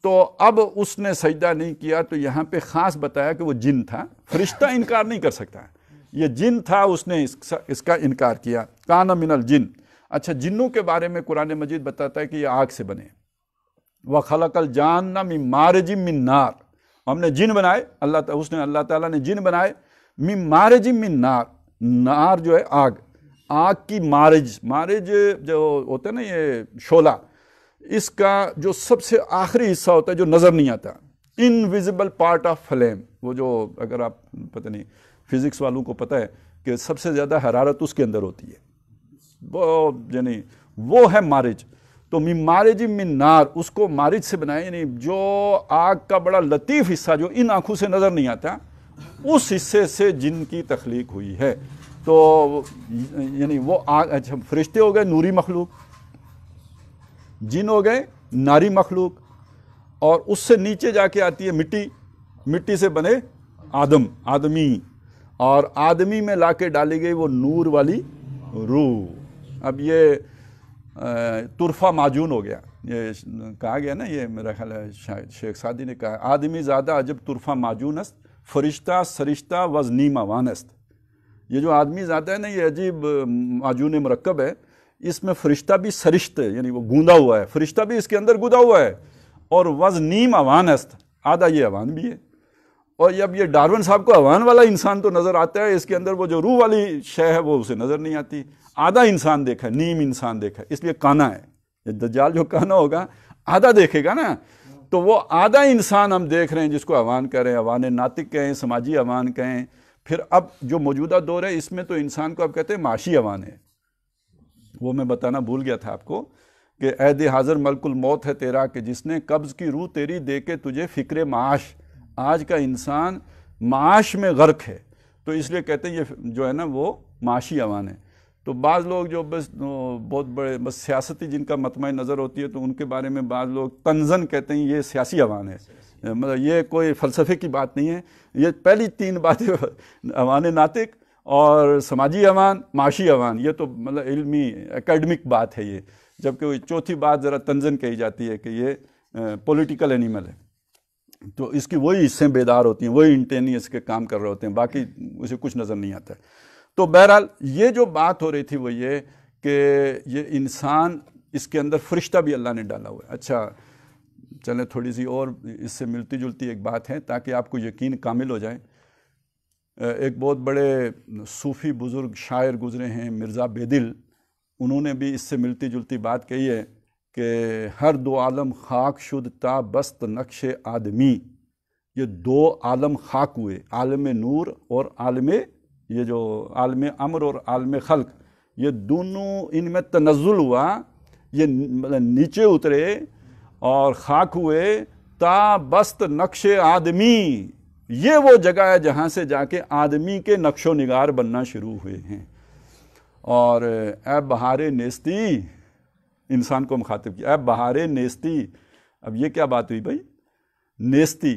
تو اب اس نے سجدہ نہیں کیا، تو یہاں پہ خاص بتایا کہ وہ جن تھا، فرشتہ انکار نہیں کر سکتا، یہ جن تھا، اس نے اس کا انکار کیا، کان من الجن۔ اچھا، جنوں کے بارے میں قرآن مجید بتاتا ہے کہ یہ آگ سے بنے، وَخَلَقَ الْجَانَّ مِن مَارِجٍ مِن نار، ہم نے جن بنائے، اللہ تعالیٰ نے جن بنائے، مِن مَارِجٍ مِن نار، نار جو ہے آگ کی مارج جو ہوتا ہے نا یہ شعلہ، اس کا جو سب سے آخری حصہ ہوتا ہے جو نظر نہیں آتا، انویزیبل پارٹ آف فلیم، وہ جو اگر آپ پتہ نہیں فزکس والوں کو پتہ ہے کہ سب سے زیادہ حرارت اس کے اندر ہوتی ہے، وہ یعنی وہ ہے مارج۔ تو من مارج من نار، اس کو مارج سے بنایا، یعنی جو آگ کا بڑا لطیف حصہ جو ان آنکھوں سے نظر نہیں آتا، اس حصے سے جن کی تخلیق ہوئی ہے۔ تو یعنی وہ آگ، اچھا فرشتے ہو گئے نوری مخلوق، جن ہو گئے ناری مخلوق، اور اس سے نیچے جا کے آتی ہے مٹی، مٹی سے بنے آدم، آدمی، اور آدمی میں لا کے ڈالی گئی وہ نور والی روح۔ اب یہ طرفہ معجون ہو گیا، یہ کہا گیا نا، یہ میرا خیال ہے شاید شیخ سعدی نے کہا، آدمی زیادہ عجب طرفہ معجون است، فرشتہ سرشتہ وز نیم اوان است۔ یہ جو آدمی زیادہ ہے نا، یہ عجیب معجون مرکب ہے، اس میں فرشتہ بھی سرشت ہے، یعنی وہ گوندا ہوا ہے، فرشتہ بھی اس کے اندر گوندا ہوا ہے، اور وز نیم اوان است، آدھا یہ اوان بھی ہے۔ اور جب یہ ڈارون صاحب کو اوان والا انسان تو نظر آتا ہے، اس کے اندر وہ جو روح والی شے ہے وہ اسے نظر نہیں آتی۔ آدھا انسان دیکھا ہے، نیم انسان دیکھا ہے، اس لیے کانا ہے۔ یہ دجال جو کانا ہوگا آدھا دیکھے گا نا، تو وہ آدھا انسان ہم دیکھ رہے ہیں جس کو اوان کہیں، اوان ناطق کہیں، سماجی اوان کہیں۔ پھر اب جو موجودہ دور ہے اس میں تو انسان کو اب کہتے ہیں معاشی اوان ہے۔ وہ میں بتانا بھول گیا تھا آپ کو کہ عہد حاضر ملک الموت ہے تیرا، کہ جس نے قبض کی روح تیری دے کے تجھے فکر معاش۔ آج کا انسان معاش میں غرق ہے، تو اس لیے کہتے ہیں یہ جو ہے نا وہ معاشی اوان ہے۔ تو بعض لوگ جو بس بہت بڑے بس سیاستی جن کا مطمع نظر ہوتی ہے، تو ان کے بارے میں بعض لوگ طنزاً کہتے ہیں یہ سیاسی اوان ہے، مطلب یہ کوئی فلسفے کی بات نہیں ہے۔ یہ پہلی تین باتیں اوان ناطق اور سماجی اوان، معاشی اوان، یہ تو مطلب علمی اکیڈمک بات ہے یہ، جبکہ چوتھی بات ذرا طنزاً کہی جاتی ہے کہ یہ پولیٹیکل اینیمل ہے، تو اس کی وہی حصیں بیدار ہوتی ہیں، وہی انٹینیس کے کام کر رہے ہوتے ہیں، باقی اسے کچھ نظر نہیں آتا ہے۔ تو بہرحال یہ جو بات ہو رہی تھی وہ یہ کہ یہ انسان، اس کے اندر فرشتہ بھی اللہ نے ڈالا ہوا ہے۔ اچھا چلیں تھوڑی سی اور اس سے ملتی جلتی ایک بات ہے تاکہ آپ کو یقین کامل ہو جائے۔ ایک بہت بڑے صوفی بزرگ شاعر گزرے ہیں مرزا بیدل، انہوں نے بھی اس سے ملتی جلتی بات کہی ہے کہ ہر دو عالم خاک شد تا بست نقش آدمی۔ یہ دو عالم خاک ہوئے، عالم نور اور عالم، یہ جو عالم امر اور عالم خلق، یہ دونوں ان میں تنزل ہوا، یہ نیچے اترے اور خاک ہوئے تا بست نقش آدمی۔ یہ وہ جگہ ہے جہاں سے جا کے آدمی کے نقش و نگار بننا شروع ہوئے ہیں۔ اور اے بہار نیستی، انسان کو مخاطب کیا، اے بہار نیستی۔ اب یہ کیا بات ہوئی بھائی؟ نیستی،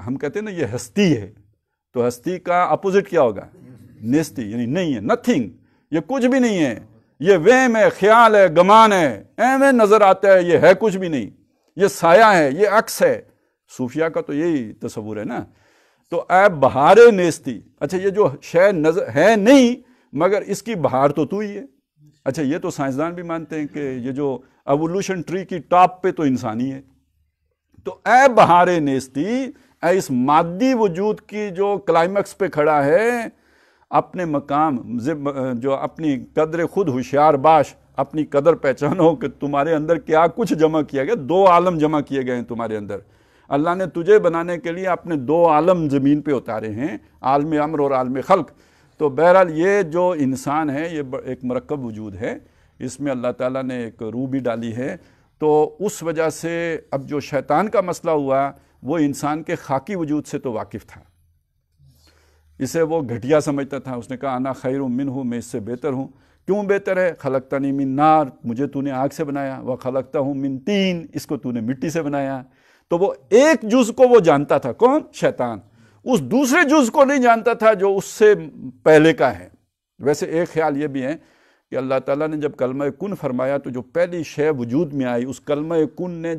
ہم کہتے ہیں نا یہ ہستی ہے، تو ہستی کا اپوزٹ کیا ہوگا؟ نیستی، یعنی نہیں ہے، نتھنگ، یہ کچھ بھی نہیں ہے، یہ وہم ہے، خیال ہے، گمان ہے، ایویں نظر آتا ہے، یہ ہے کچھ بھی نہیں، یہ سایہ ہے، یہ عکس ہے۔ صوفیہ کا تو یہی تصور ہے نا۔ تو اے بہار نیستی، اچھا یہ جو شے نظر ہے نہیں مگر اس کی بہار تو ہی ہے۔ اچھا یہ تو سائنسدان بھی مانتے ہیں کہ یہ جو ایوولوشن ٹری کی ٹاپ پہ تو انسانی ہے۔ تو اے بہار نیستی، اے اس مادی وجود کی جو کلائمیکس پہ کھڑا ہے، اپنے مقام جو اپنی قدر خود ہوشیار باش، اپنی قدر پہچانو کہ تمہارے اندر کیا کچھ جمع کیا گیا، دو عالم جمع کیے گئے ہیں تمہارے اندر۔ اللہ نے تجھے بنانے کے لیے اپنے دو عالم زمین پہ اتارے ہیں، عالم امر اور عالم خلق۔ تو بہرحال یہ جو انسان ہے یہ ایک مرکب وجود ہے، اس میں اللہ تعالیٰ نے ایک روح بھی ڈالی ہے۔ تو اس وجہ سے اب جو شیطان کا مسئلہ ہوا وہ انسان کے خاکی وجود سے تو واقف تھا، اسے وہ گھٹیا سمجھتا تھا۔ اس نے کہا انا خیر منہ، میں اس سے بہتر ہوں۔ کیوں بہتر ہے؟ خلقتنی من نار، مجھے تو نے آگ سے بنایا، وخلقتہ من طین، اس کو تو نے مٹی سے بنایا۔ تو وہ ایک جز کو وہ جانتا تھا، کون؟ شیطان۔ اس دوسرے جز کو نہیں جانتا تھا جو اس سے پہلے کا ہے۔ ویسے ایک خیال یہ بھی ہے کہ اللہ تعالیٰ نے جب کلمہ کن فرمایا تو جو پہلی شے وجود میں آئی، اس کلمہ کن نے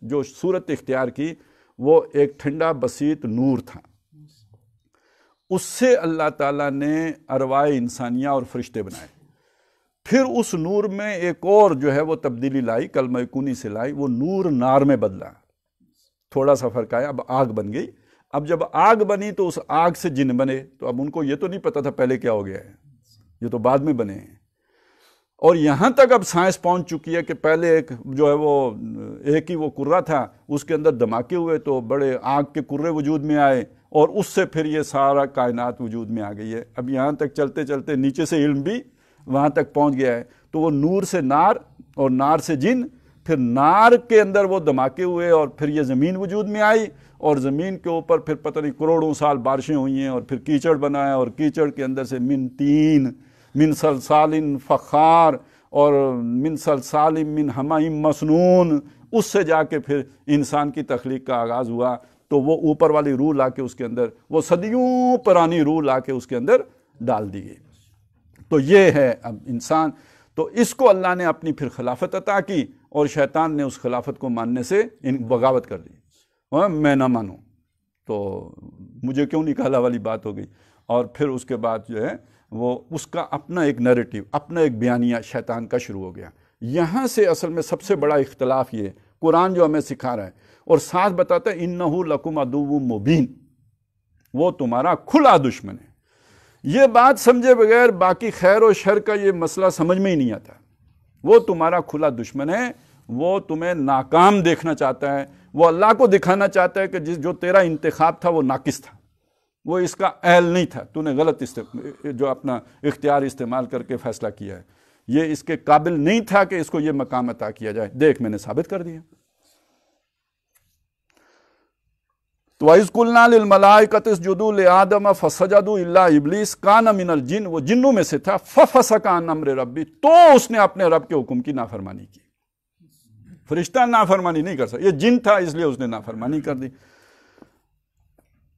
جو صورت اختیار کی وہ ایک ٹھنڈا بسیط نور تھا۔ اس سے اللہ تعالیٰ نے ارواح انسانیہ اور فرشتے بنائے۔ پھر اس نور میں ایک اور جو ہے وہ تبدیلی لائی، کلمہ کنی سے لائی، وہ نور نار میں بدلا۔ تھوڑا سا فرق آیا، اب آگ بن گئی۔ اب جب آگ بنی تو اس آگ سے جن بنے، تو اب ان کو یہ تو نہیں پتا تھا پہلے کیا ہو گیا ہے، یہ تو بعد میں بنے ہیں۔ اور یہاں تک اب سائنس پہنچ چکی ہے کہ پہلے ایک جو ہے وہ ایک ہی وہ کرہ تھا، اس کے اندر دھماکے ہوئے تو بڑے آگ کے کرے وجود میں آئے، اور اس سے پھر یہ سارا کائنات وجود میں آ گئی ہے۔ اب یہاں تک چلتے چلتے نیچے سے علم بھی وہاں تک پہنچ گیا ہے۔ تو وہ نور سے نار اور نار سے جن، پھر نار کے اندر وہ دھماکے ہوئے اور پھر یہ زمین وجود میں آئی، اور زمین کے اوپر پھر پتہ نہیں کروڑوں سال بارشیں ہوئی ہیں، اور پھر کیچڑ بنایا، اور کیچڑ کے اندر سے من تین، من سلسال فخار، اور من صلصال من حمأ مسنون، اس سے جا کے پھر انسان کی تخلیق کا آغاز ہوا، تو وہ اوپر والی روح لا کے اس کے اندر، وہ صدیوں پرانی روح لا کے اس کے اندر ڈال دی گئی۔ تو یہ ہے اب انسان، تو اس کو اللہ نے اپنی پھر خلافت عطا کی، اور شیطان نے اس خلافت کو ماننے سے بغاوت کر دی، میں نہ مانوں تو مجھے کیوں نکالا والی بات ہو گئی۔ اور پھر اس کے بعد جو ہے وہ اس کا اپنا ایک نیریٹو، اپنا ایک بیانیہ شیطان کا شروع ہو گیا۔ یہاں سے اصل میں سب سے بڑا اختلاف یہ ہے، قرآن جو ہمیں سکھا رہا ہے اور ساتھ بتاتا ہے انہ لکم عدو مبین، وہ تمہارا کھلا دشمن ہے۔ یہ بات سمجھے بغیر باقی خیر و شر کا یہ مسئلہ سمجھ میں ہی نہیں آتا۔ وہ تمہارا کھلا دشمن ہے، وہ تمہیں ناکام دیکھنا چاہتا ہے، وہ اللہ کو دکھانا چاہتا ہے کہ جو تیرا انتخاب تھا وہ ناقص تھا، وہ اس کا اہل نہیں تھا، تو نے غلط جو اپنا اختیار استعمال کر کے فیصلہ کیا ہے، یہ اس کے قابل نہیں تھا کہ اس کو یہ مقام عطا کیا جائے، دیکھ میں نے ثابت کر دیا۔ تو وَإِذْ قُلْنَا لِلْمَلَائِكَةِ اسْجُدُوا لِآدَمَ فَسَجَدُوا إِلَّا إِبْلِيسَ كَانَ مِنَ الْجِنِّ، وہ جنوں میں سے تھا، فَفَسَقَ عَنْ أَمْرِ رَبِّهِ، تو اس نے اپنے رب کے حکم کی نافرمانی کی۔ فرشتہ نافرمانی نہیں کر سکتا، یہ جن تھا اس لیے اس نے نافرمانی کر دی۔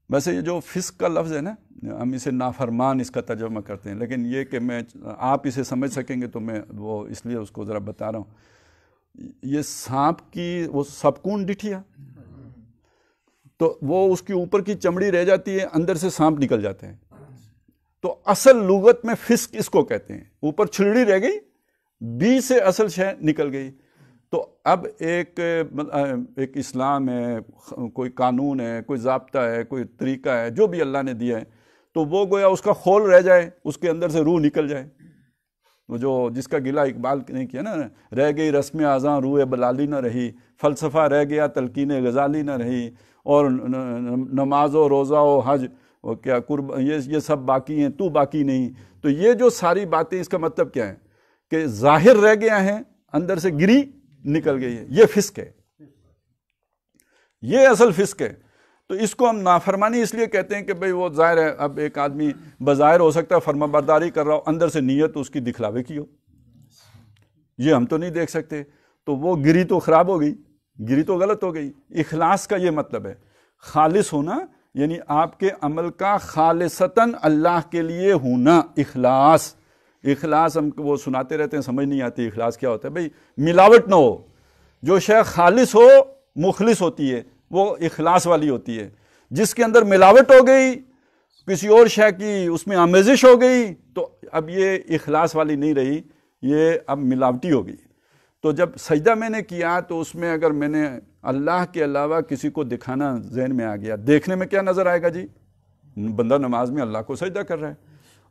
ویسے یہ جو فسق کا لفظ ہے نا، ہم اسے نافرمان اس کا ترجمہ کرتے ہیں، لیکن یہ کہ آپ اسے سمجھ سکیں گے تو میں وہ اس لیے اس کو ذرا بتا رہا ہوں۔ یہ سانپ کی وہ سپکون ڈٹھیا، تو وہ اس کی اوپر کی چمڑی رہ جاتی ہے، اندر سے سانپ نکل جاتے ہیں، تو اصل لغت میں فسق اس کو کہتے ہیں، اوپر چھلڑی رہ گئی، بی سے اصل شے نکل گئی۔ تو اب ایک اسلام ہے، کوئی قانون ہے، کوئی ضابطہ ہے، کوئی طریقہ ہے، جو بھی اللہ نے دیا ہے، تو وہ گویا اس کا خول رہ جائے، اس کے اندر سے روح نکل جائے۔ وہ جو جس کا گلہ اقبال نے کیا نا، رہ گئی رسم اعضاں روح بلالی نہ رہی، فلسفہ رہ گیا تلقین غزالی نہ رہی، اور نماز و روزہ و حج و کیا یہ سب باقی ہیں، تو باقی نہیں۔ تو یہ جو ساری باتیں، اس کا مطلب کیا ہے کہ ظاہر رہ گیا ہے، اندر سے گری نکل گئی ہے، یہ فسق ہے، یہ اصل فسق ہے۔ تو اس کو ہم نافرمانی اس لیے کہتے ہیں کہ بھئی وہ ظاہر ہے، اب ایک آدمی بظاہر ہو سکتا ہے فرما برداری کر رہا ہو، اندر سے نیت اس کی دکھلاوے کی ہو، یہ ہم تو نہیں دیکھ سکتے، تو وہ گری تو خراب ہو گئی، گری تو غلط ہو گئی۔ اخلاص کا یہ مطلب ہے، خالص ہونا، یعنی آپ کے عمل کا خالصتاً اللہ کے لیے ہونا، اخلاص۔ اخلاص ہم وہ سناتے رہتے ہیں، سمجھ نہیں آتی اخلاص کیا ہوتا ہے۔ بھئی ملاوٹ نہ ہو، جو شے خالص ہو مخلص ہوتی ہے، وہ اخلاص والی ہوتی ہے۔ جس کے اندر ملاوٹ ہو گئی، کسی اور شے کی اس میں آمیزش ہو گئی، تو اب یہ اخلاص والی نہیں رہی، یہ اب ملاوٹی ہو گئی۔ تو جب سجدہ میں نے کیا تو اس میں اگر میں نے اللہ کے علاوہ کسی کو دکھانا ذہن میں آ گیا، دیکھنے میں کیا نظر آئے گا جی؟ بندہ نماز میں اللہ کو سجدہ کر رہا ہے،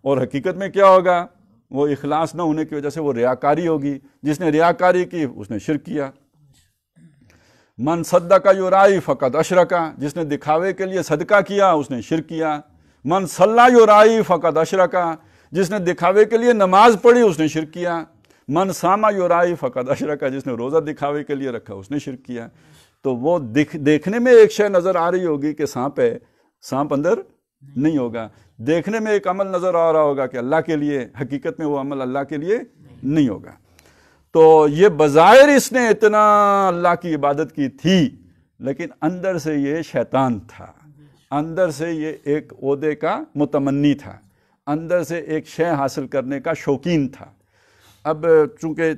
اور حقیقت میں کیا ہوگا؟ وہ اخلاص نہ ہونے کی وجہ سے وہ ریاکاری ہوگی، جس نے ریاکاری کی اس نے شرک کیا۔ من صدق یرائی فقد اشرکا، جس نے دکھاوے کے لیے صدقہ کیا اس نے شرک کیا۔ من صلی یرائی فقد اشرکا، جس نے دکھاوے کے لیے نماز پڑھی اس نے شرک کیا۔ من صام یرائی فقد اشرکا، جس نے روزہ دکھاوے کے لیے رکھا اس نے شرک کیا۔ تو وہ دیکھنے میں ایک شے نظر آ رہی ہوگی کہ سانپ ہے، سانپ اندر نہیں ہوگا۔ دیکھنے میں ایک عمل نظر آ رہا ہوگا کہ اللہ کے لیے، حقیقت میں وہ عمل اللہ کے لیے نہیں ہوگا۔ تو یہ بظاہر اس نے اتنا اللہ کی عبادت کی تھی، لیکن اندر سے یہ شیطان تھا، اندر سے یہ ایک عہدے کا متمنی تھا، اندر سے ایک شے حاصل کرنے کا شوقین تھا۔ اب چونکہ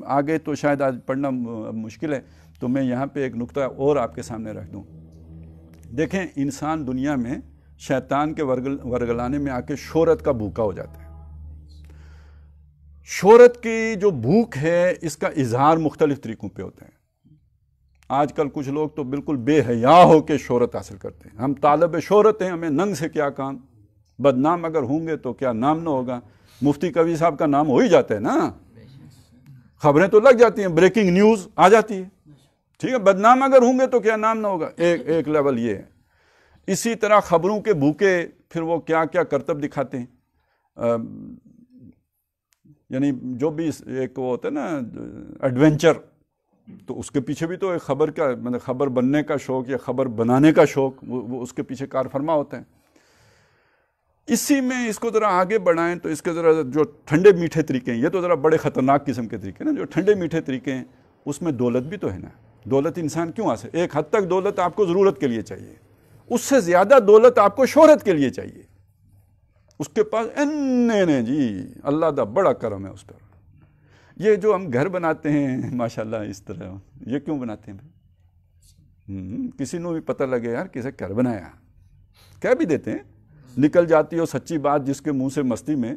آگے تو شاید آج پڑھنا مشکل ہے، تو میں یہاں پہ ایک نقطہ اور آپ کے سامنے رکھ دوں۔ دیکھیں، انسان دنیا میں شیطان کے ورگلانے میں آ کے شہرت کا بھوکا ہو جاتا ہے۔ شہرت کی جو بھوک ہے، اس کا اظہار مختلف طریقوں پہ ہوتا ہے۔ آج کل کچھ لوگ تو بالکل بے حیا ہو کے شہرت حاصل کرتے ہیں، ہم طالب شہرت ہیں، ہمیں ننگ سے کیا کام، بدنام اگر ہوں گے تو کیا نام نہ ہوگا۔ مفتی کبیر صاحب کا نام ہو ہی جاتا ہے نا، خبریں تو لگ جاتی ہیں، بریکنگ نیوز آ جاتی ہے، ٹھیک ہے، بدنام اگر ہوں گے تو کیا نام نہ ہوگا۔ ایک لیول یہ ہے۔ اسی طرح خبروں کے بھوکے پھر وہ کیا کیا کرتب دکھاتے ہیں، یعنی جو بھی ایک وہ ہوتا ہے نا ایڈونچر، تو اس کے پیچھے بھی تو ایک خبر کا، مطلب خبر بننے کا شوق یا خبر بنانے کا شوق، وہ اس کے پیچھے کار فرما ہوتا ہے۔ اسی میں اس کو ذرا آگے بڑھائیں تو اس کے ذرا جو ٹھنڈے میٹھے طریقے ہیں، یہ تو ذرا بڑے خطرناک قسم کے طریقے ہیں نا، جو ٹھنڈے میٹھے طریقے ہیں اس میں دولت بھی تو ہے نا. دولت انسان کیوں آ سکے؟ ایک حد تک دولت آپ کو ضرورت کے لیے چاہیے، اس سے زیادہ دولت آپ کو شہرت کے لیے چاہیے. اس کے پاس جی اللہ دا بڑا کرم ہے اس پر. یہ جو ہم گھر بناتے ہیں ماشاءاللہ اس طرح، یہ کیوں بناتے ہیں؟ کسی نے بھی پتہ لگے یار کسے گھر بنایا، کہہ بھی دیتے ہیں، نکل جاتی ہو سچی بات جس کے منہ سے مستی میں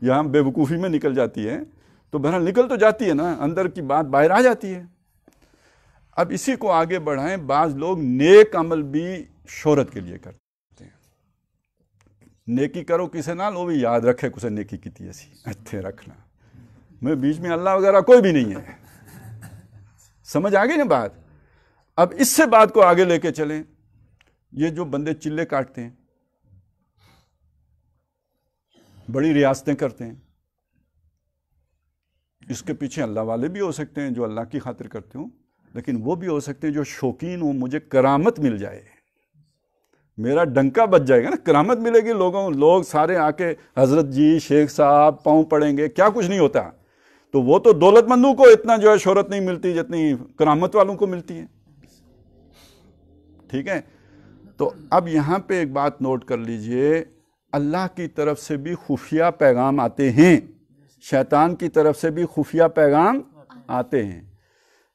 یا ہم بے وقوفی میں نکل جاتی ہے تو بہرحال نکل تو جاتی ہے نا، اندر کی بات باہر آ جاتی ہے. اب اسی کو آگے بڑھائیں. بعض لوگ نیک عمل بھی شہرت کے لیے کرتے ہیں. نیکی کرو کسے نال وہ بھی یاد رکھے کسے نیکی کی تھی ایسی اچھے رکھنا، میں بیچ میں اللہ وغیرہ کوئی بھی نہیں ہے. سمجھ آ گئی نا بات؟ اب اس سے بات کو آگے لے کے چلیں. یہ جو بندے چلے کاٹتے ہیں، بڑی ریاستیں کرتے ہیں، اس کے پیچھے اللہ والے بھی ہو سکتے ہیں جو اللہ کی خاطر کرتے ہوں، لیکن وہ بھی ہو سکتے ہیں جو شوقین ہوں مجھے کرامت مل جائے، میرا ڈنکا بج جائے گا نا، کرامت ملے گی. لوگ سارے آ کے حضرت جی شیخ صاحب پاؤں پڑیں گے، کیا کچھ نہیں ہوتا. تو وہ تو دولت مندوں کو اتنا جو ہے شہرت نہیں ملتی جتنی کرامت والوں کو ملتی ہے. ٹھیک ہے؟ تو اب یہاں پہ ایک بات نوٹ کر لیجئے، اللہ کی طرف سے بھی خفیہ پیغام آتے ہیں، شیطان کی طرف سے بھی خفیہ پیغام آتے ہیں.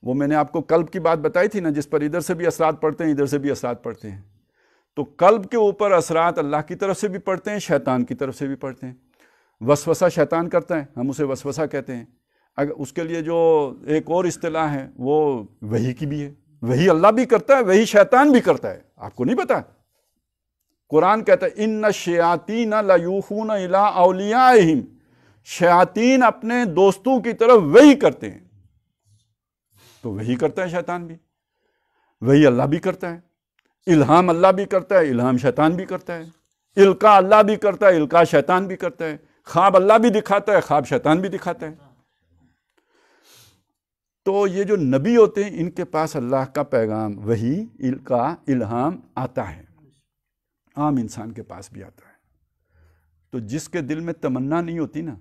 وہ میں نے آپ کو قلب کی بات بتائی تھی نا، جس پر ادھر سے بھی اثرات پڑتے ہیں ادھر سے بھی اثرات پڑتے ہیں. تو قلب کے اوپر اثرات اللہ کی طرف سے بھی پڑتے ہیں، شیطان کی طرف سے بھی پڑتے ہیں. وسوسہ شیطان کرتا ہے، ہم اسے وسوسہ کہتے ہیں. اگر اس کے لیے جو ایک اور اصطلاح ہے وہ وحی کی بھی ہے. وحی اللہ بھی کرتا ہے، وحی شیطان بھی کرتا ہے. آپ کو نہیں پتا؟ قرآن کہتا ہے ان الشیاطین لیوحون الی اولیاءہم، شیاطین اپنے دوستوں کی طرف وحی کرتے ہیں. تو وحی کرتا ہے شیطان بھی، وحی اللہ بھی کرتا ہے. الہام اللہ بھی کرتا ہے، الہام شیطان بھی کرتا ہے. القاء اللہ بھی کرتا ہے، القاء شیطان بھی کرتا ہے. خواب اللہ بھی دکھاتا ہے، خواب شیطان بھی دکھاتا ہے. تو یہ جو نبی ہوتے ہیں ان کے پاس اللہ کا پیغام وحی، القاء، الہام آتا ہے. عام انسان کے پاس بھی آتا ہے. تو جس کے دل میں تمنا نہیں ہوتی نا،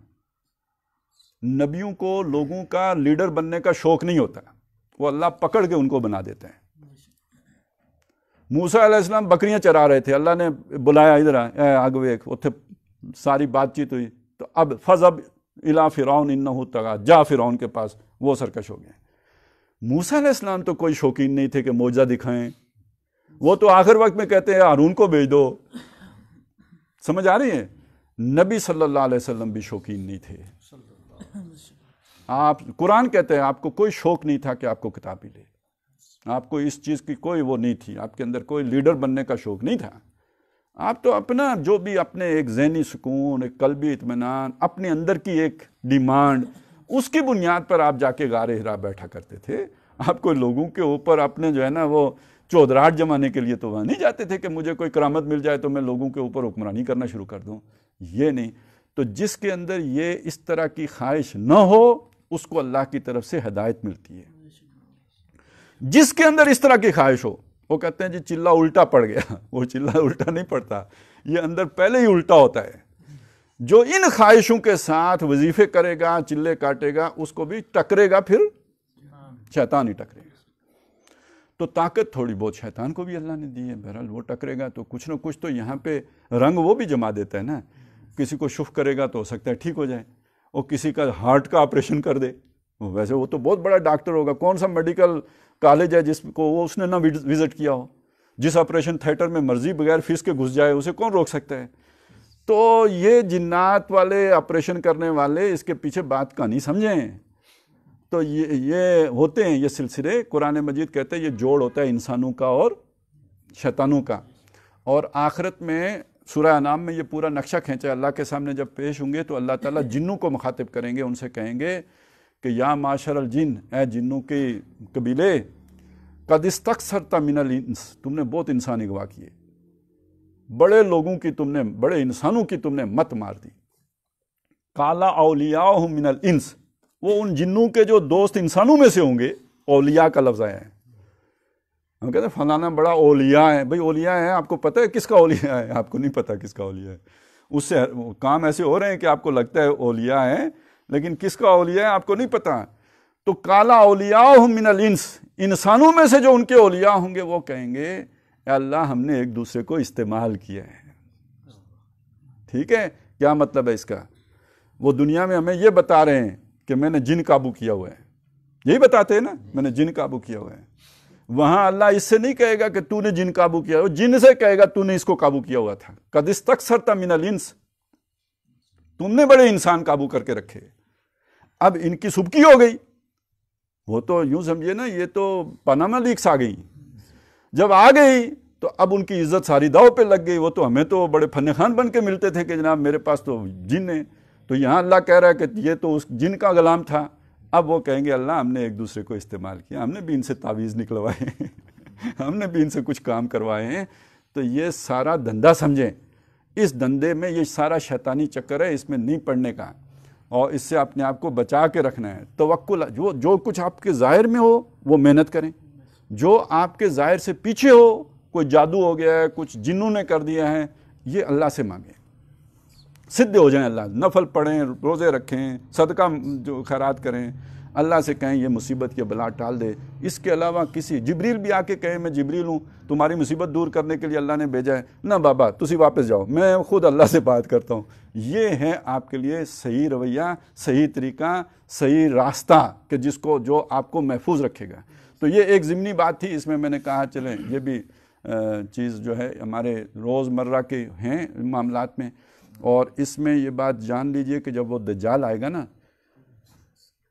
نبیوں کو لوگوں کا لیڈر بننے کا شوق نہیں ہوتا، وہ اللہ پکڑ کے ان کو بنا دیتا ہے. موسیٰ علیہ السلام بکریاں چرا رہے تھے، اللہ نے بلایا ادھر آگے ایک اتھے ساری بات چیت ہوئی. تو اب فَذْهَبْ إِلَىٰ فِرْعَوْنَ إِنَّهُ طَغَىٰ، جا فرعون کے پاس، وہ سرکش ہو گئے. موسیٰ علیہ السلام تو کوئی شوقین نہیں تھے کہ معجزہ دکھائیں، وہ تو آخر وقت میں کہتے ہیں ہارون کو بھیج دو. سمجھ آ رہی ہے؟ نبی صلی اللہ علیہ وسلم بھی شوقین نہیں تھے. آپ قرآن کہتے ہیں آپ کو کوئی شوق نہیں تھا کہ آپ کو کتاب ہی لے، آپ کو اس چیز کی کوئی وہ نہیں تھی، آپ کے اندر کوئی لیڈر بننے کا شوق نہیں تھا. آپ تو اپنا جو بھی اپنے ایک ذہنی سکون، ایک قلبی اطمینان، اپنے اندر کی ایک ڈیمانڈ، اس کی بنیاد پر آپ جا کے غار حرا بیٹھا کرتے تھے. آپ کوئی لوگوں کے اوپر اپنے جو ہے نا وہ چودراہٹ جمانے کے لیے تو وہاں نہیں جاتے تھے کہ مجھے کوئی کرامت مل جائے تو میں لوگوں کے اوپر حکمرانی کرنا شروع کر دوں. یہ نہیں. تو جس کے اندر یہ اس طرح کی خواہش نہ ہو اس کو اللہ کی طرف سے ہدایت ملتی ہے. جس کے اندر اس طرح کی خواہش ہو، وہ کہتے ہیں جی چلہ الٹا پڑ گیا. وہ چلہ الٹا نہیں پڑتا، یہ اندر پہلے ہی الٹا ہوتا ہے. جو ان خواہشوں کے ساتھ وظیفے کرے گا، چلے کاٹے گا، اس کو بھی ٹکرے گا، پھر شیطان ہی ٹکرے گا. تو طاقت تھوڑی بہت شیطان کو بھی اللہ نے دی ہے، بہرحال وہ ٹکرے گا تو کچھ نہ کچھ تو یہاں پہ رنگ وہ بھی جما دیتا ہے نا. کسی کو شف کرے گا تو ہو سکتا ہے ٹھیک ہو جائے، اور کسی کا ہارٹ کا آپریشن کر دے. ویسے وہ تو بہت بڑا ڈاکٹر ہوگا، کون سا میڈیکل کالج ہے جس کو وہ اس نے نہ وزٹ کیا ہو، جس آپریشن تھیٹر میں مرضی بغیر فیس کے گھس جائے، اسے کون روک سکتا ہے. تو یہ جنات والے آپریشن کرنے والے اس کے پیچھے بات کا نہیں سمجھیں. تو یہ ہوتے ہیں یہ سلسلے. قرآن مجید کہتے ہیں یہ جوڑ ہوتا ہے انسانوں کا اور شیطانوں کا. اور آخرت میں سورہ انعام میں یہ پورا نقشہ کھینچا ہے. اللہ کے سامنے جب پیش ہوں گے تو اللہ تعالیٰ جنوں کو مخاطب کریں گے، ان سے کہیں گے کہ یا معاشر الجن، اے جنوں کے قبیلے، قد استکثرت من الانس، تم نے بہت انسان اغوا کیے، بڑے لوگوں کی تم نے، بڑے انسانوں کی تم نے مت مار دی. قال اولیاؤہم من الانس، وہ ان جنوں کے جو دوست انسانوں میں سے ہوں گے. اولیاء کا لفظ آیا ہے. ہم کہتے ہیں فلانا بڑا اولیاء ہے. بھئی اولیاء ہے، آپ کو پتہ ہے کس کا اولیاء ہے؟ آپ کو نہیں پتہ کس کا اولیاء ہے. اس سے کام ایسے ہو رہے ہیں کہ آپ کو لگتا ہے اولیاء ہیں، لیکن کس کا اولیاء ہے آپ کو نہیں پتا۔ تو کالا اولیاءہم من الانس، انسانوں میں سے جو ان کے اولیاء ہوں گے وہ کہیں گے اے اللہ ہم نے ایک دوسرے کو استعمال کیا ہے۔ ٹھیک ہے، کیا مطلب ہے اس کا؟ وہ دنیا میں ہمیں یہ بتا رہے ہیں کہ میں نے جن قابو کیا ہوا ہے، یہی بتاتے ہیں نا، میں نے جن قابو کیا ہوا ہے۔ وہاں اللہ اس سے نہیں کہے گا کہ تو نے جن قابو کیا، وہ جن سے کہے گا تو نے اس کو قابو کیا ہوا تھا۔ قد استکثرت من الانس، تم نے بڑے انسان قابو کر کے رکھے، اب ان کی سبکی ہو گئی۔ وہ تو یوں سمجھے نا، یہ تو پاناما لیکس آ گئی، جب آ گئی تو اب ان کی عزت ساری داؤ پہ لگ گئی۔ وہ تو ہمیں تو بڑے فن خان بن کے ملتے تھے کہ جناب میرے پاس تو جن ہے، تو یہاں اللہ کہہ رہا ہے کہ یہ تو اس جن کا غلام تھا۔ اب وہ کہیں گے اللہ ہم نے ایک دوسرے کو استعمال کیا، ہم نے بھی ان سے تعویذ نکلوائے ہیں، ہم نے بھی ان سے کچھ کام کروائے ہیں۔ تو یہ سارا دھندا سمجھیں، اس دھندے میں یہ سارا شیطانی چکر ہے، اس میں نہیں پڑنے کا، اور اس سے اپنے آپ کو بچا کے رکھنا ہے۔ توکل، جو کچھ آپ کے ظاہر میں ہو وہ محنت کریں، جو آپ کے ظاہر سے پیچھے ہو، کوئی جادو ہو گیا ہے، کچھ جنوں نے کر دیا ہے، یہ اللہ سے مانگیں، سدھ ہو جائیں۔ اللہ نفل پڑھیں، روزے رکھیں، صدقہ جو خیرات کریں، اللہ سے کہیں یہ مصیبت کی بلا ٹال دے۔ اس کے علاوہ کسی جبریل بھی آ کے کہیں میں جبریل ہوں، تمہاری مصیبت دور کرنے کے لیے اللہ نے بھیجا ہے، نہ بابا تسی واپس جاؤ، میں خود اللہ سے بات کرتا ہوں۔ یہ ہے آپ کے لیے صحیح رویہ، صحیح طریقہ، صحیح راستہ کہ جس کو جو آپ کو محفوظ رکھے گا۔ تو یہ ایک ضمنی بات تھی، اس میں نے کہا چلیں یہ بھی چیز جو ہے ہمارے روز مرہ کے ہیں معاملات میں۔ اور اس میں یہ بات جان لیجئے کہ جب وہ دجال آئے گا نا،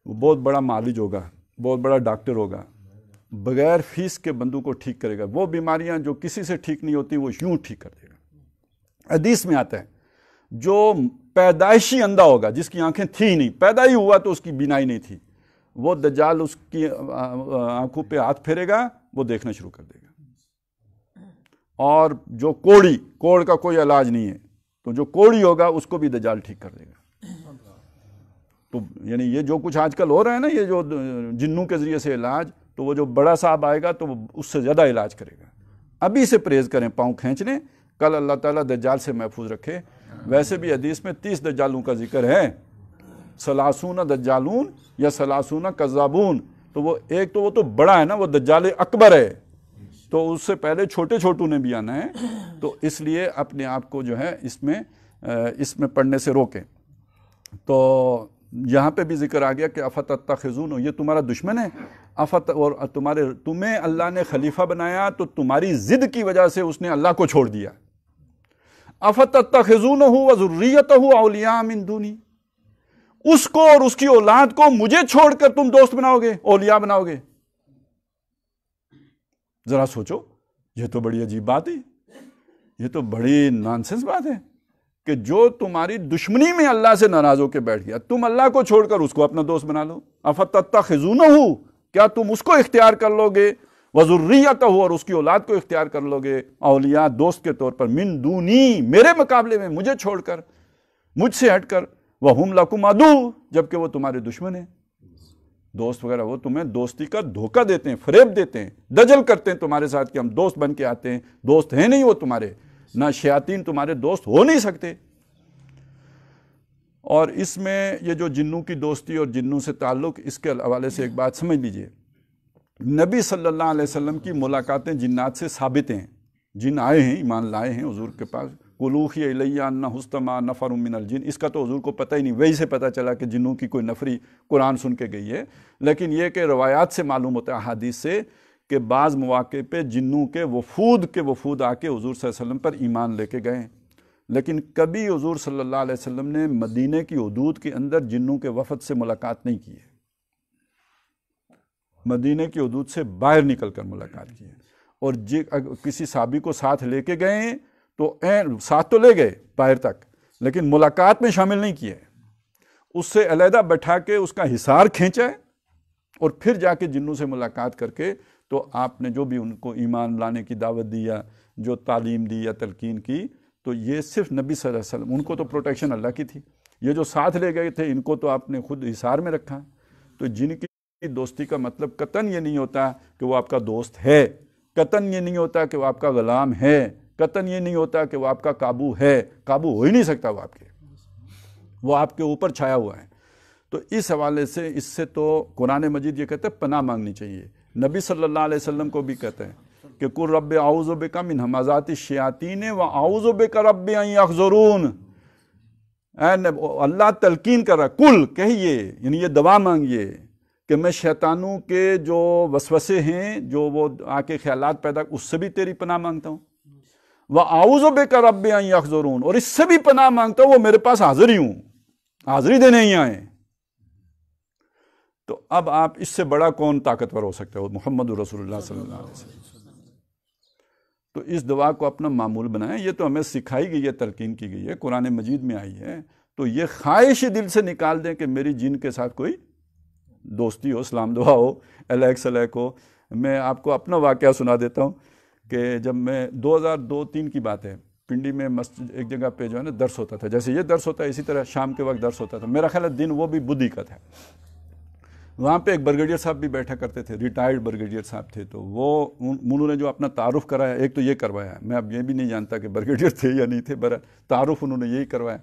وہ بہت بڑا معالج ہوگا، بہت بڑا ڈاکٹر ہوگا، بغیر فیس کے بندوں کو ٹھیک کرے گا۔ وہ بیماریاں جو کسی سے ٹھیک نہیں ہوتی وہ یوں ٹھیک کر دے گا۔ حدیث میں آتا ہے جو پیدائشی اندھا ہوگا، جس کی آنکھیں تھی نہیں، پیدا ہی ہوا تو اس کی بینائی نہیں تھی، وہ دجال اس کی آنکھوں پہ ہاتھ پھیرے گا، وہ دیکھنا شروع کر دے گا۔ اور جو کوڑ کا کوئی علاج نہیں ہے، تو جو کوڑی ہوگا اس کو بھی دجال ٹھیک کر دے گا۔ تو یعنی یہ جو کچھ آج کل ہو رہا ہے نا، یہ جو جنوں کے ذریعے سے علاج، تو وہ جو بڑا صاحب آئے گا تو وہ اس سے زیادہ علاج کرے گا۔ ابھی سے پرہیز کریں، پاؤں کھینچ لیں، کل اللہ تعالیٰ دجال سے محفوظ رکھے۔ ویسے بھی حدیث میں 30 دجالوں کا ذکر ہے، 30 دجالون یا 30 کذابون۔ تو وہ ایک تو وہ تو بڑا ہے نا، وہ دجال اکبر ہے، تو اس سے پہلے چھوٹے چھوٹوں نے بھی آنا ہے۔ تو اس لیے اپنے آپ کو جو ہے اس میں پڑھنے سے روکیں۔ تو یہاں پہ بھی ذکر آ گیا کہ افتتخذون، یہ تمہارا دشمن ہے، اور تمہیں اللہ نے خلیفہ بنایا تو تمہاری ضد کی وجہ سے اس نے اللہ کو چھوڑ دیا۔ افتتخذونہ وذریتہ اولیاء من دونی، اس کو اور اس کی اولاد کو مجھے چھوڑ کر تم دوست بناؤ گے، اولیاء بناؤ گے۔ ذرا سوچو، یہ تو بڑی عجیب بات ہے، یہ تو بڑی نانسنس بات ہے کہ جو تمہاری دشمنی میں اللہ سے ناراض ہو کے بیٹھ گیا، تم اللہ کو چھوڑ کر اس کو اپنا دوست بنا لو۔ افتتخذونہ، کیا تم اس کو اختیار کر لو گے، وذریتہ، اور اس کی اولاد کو اختیار کر لو گے، اولیاء دوست کے طور پر، من دونی، میرے مقابلے میں، مجھے چھوڑ کر، مجھ سے ہٹ کر، وہم لکم عدو، جبکہ وہ تمہارے دشمن ہیں۔ دوست وغیرہ وہ تمہیں دوستی کا دھوکہ دیتے ہیں، فریب دیتے ہیں، دجل کرتے ہیں تمہارے ساتھ کہ ہم دوست بن کے آتے ہیں، دوست ہیں نہیں وہ تمہارے، نہ شیاطین تمہارے دوست ہو نہیں سکتے۔ اور اس میں یہ جو جنوں کی دوستی اور جنوں سے تعلق، اس کے حوالے سے ایک بات سمجھ لیجئے، نبی صلی اللہ علیہ وسلم کی ملاقاتیں جنات سے ثابت ہیں، جن آئے ہیں، ایمان لائے ہیں حضور کے پاس۔ قلوخی الیہ انہ استمع نفر من الجن، اس کا تو حضور کو پتہ ہی نہیں، وہی سے پتہ چلا کہ جنوں کی کوئی نفری قرآن سن کے گئی ہے۔ لیکن یہ کہ روایات سے معلوم ہوتا ہے، احادیث سے، کہ بعض مواقع پہ جنوں کے وفود آ کے حضور صلی اللہ علیہ وسلم پر ایمان لے کے گئے ہیں۔ لیکن کبھی حضور صلی اللہ علیہ وسلم نے مدینے کی حدود کے اندر جنوں کے وفد سے ملاقات نہیں کی ہے، مدینے کی حدود سے باہر نکل کر ملاقات کی ہے۔ اور کسی صحابی کو ساتھ لے کے گئے ہیں تو ساتھ تو لے گئے باہر تک، لیکن ملاقات میں شامل نہیں کیا ہے، اس سے علیحدہ بٹھا کے اس کا حصار کھینچا ہے، اور پھر جا کے جنوں سے ملاقات کر کے تو آپ نے جو بھی ان کو ایمان لانے کی دعوت دی یا جو تعلیم دی یا تلقین کی، تو یہ صرف نبی صلی اللہ علیہ وسلم، ان کو تو پروٹیکشن اللہ کی تھی، یہ جو ساتھ لے گئے تھے ان کو تو آپ نے خود حصار میں رکھا۔ تو جن کی دوستی کا مطلب قطعاً یہ نہیں ہوتا کہ وہ آپ کا دوست ہے، قطعاً یہ نہیں ہوتا کہ وہ آپ کا غلام ہے، قطعاً یہ نہیں ہوتا کہ وہ آپ کا قابو ہے، قابو ہو ہی نہیں سکتا وہ آپ کے اوپر چھایا ہوا ہے۔ تو اس حوالے سے اس سے تو قرآن مجید یہ کہتا ہے پناہ مانگنی چاہیے۔ نبی صلی اللہ علیہ وسلم کو بھی کہتے ہیں کہ قل رب اعوذ بک من ہمزات الشیاطین و اعوذ بک رب ان یحضرون۔ اللہ تلقین کر رہا، کل کہیے، یعنی یہ دعا مانگیے کہ میں شیطانوں کے جو وسوسے ہیں، جو وہ آ کے خیالات پیدا، اس سے بھی تیری پناہ مانگتا ہوں، وَأَعُوذُ بِكَ رَبِّ أَن يَحْضُرُونَ، اور اس سے بھی پناہ مانگتا ہوں وہ میرے پاس حاضر ہی ہوں، حاضری دینے ہی آئیں۔ تو اب آپ اس سے بڑا کون طاقتور ہو سکتا ہے؟ وہ محمد رسول اللہ صلی اللہ علیہ وسلم۔ تو اس دعا کو اپنا معمول بنائیں، یہ تو ہمیں سکھائی گئی ہے، تلقین کی گئی ہے، قرآن مجید میں آئی ہے۔ تو یہ خواہش دل سے نکال دیں کہ میری جن کے ساتھ کوئی دوستی ہو، سلام دعا ہو، علیک سلیک ہو۔ میں آپ کو اپنا واقعہ سنا دیتا ہوں کہ جب میں 2002-03 کی بات ہے، پنڈی میں مسجد ایک جگہ پہ جو ہے نا درس ہوتا تھا، جیسے یہ درس ہوتا ہے اسی طرح شام کے وقت درس ہوتا تھا، میرا خیال ہے دن وہ بھی بدھی کا تھا۔ وہاں پہ ایک برگیڈیئر صاحب بھی بیٹھا کرتے تھے، ریٹائرڈ برگیڈیئر صاحب تھے، تو وہ انہوں نے جو اپنا تعارف کرایا، ایک تو یہ کروایا، میں اب یہ بھی نہیں جانتا کہ برگیڈیئر تھے یا نہیں تھے، تعارف انہوں نے یہی کروایا،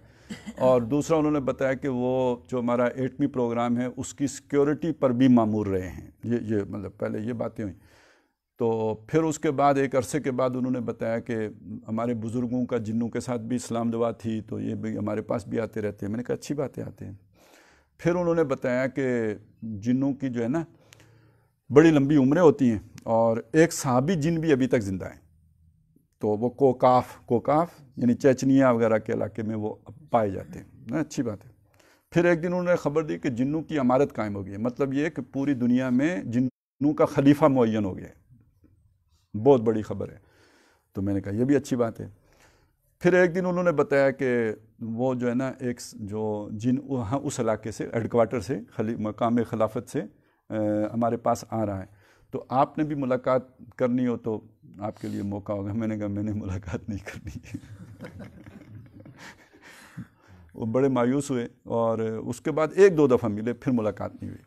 اور دوسرا انہوں نے بتایا کہ وہ جو ہمارا 8ویں پروگرام ہے اس کی سیکیورٹی پر بھی مامور رہے ہیں۔ یہ مطلب پہلے یہ باتیں ہوئیں، تو پھر اس کے بعد ایک عرصے کے بعد انہوں نے بتایا کہ ہمارے بزرگوں کا جنوں کے ساتھ بھی اسلام دعا تھی، تو یہ بھی ہمارے پاس بھی آتے رہتے ہیں۔ میں نے کہا اچھی باتیں آتے ہیں۔ پھر انہوں نے بتایا کہ جنوں کی جو ہے نا بڑی لمبی عمریں ہوتی ہیں، اور ایک صحابی جن بھی ابھی تک زندہ ہیں، تو وہ کوکاف یعنی چیچنیا وغیرہ کے علاقے میں وہ پائے جاتے ہیں۔ اچھی بات ہے۔ پھر ایک دن انہوں نے خبر دی کہ جنوں کی امارت قائم ہو گئی ہے، مطلب یہ کہ پوری دنیا میں جنوں کا خلیفہ معین ہو گیا ہے، بہت بڑی خبر ہے۔ تو میں نے کہا یہ بھی اچھی بات ہے۔ پھر ایک دن انہوں نے بتایا کہ وہ جو ہے نا ایک جو جن وہاں اس علاقے سے ہیڈ کوارٹر سے مقام خلافت سے ہمارے پاس آ رہا ہے، تو آپ نے بھی ملاقات کرنی ہو تو آپ کے لیے موقع ہوگا۔ میں نے کہا میں نے ملاقات نہیں کرنی۔ وہ بڑے مایوس ہوئے، اور اس کے بعد 1-2 دفعہ ملے، پھر ملاقات نہیں ہوئی۔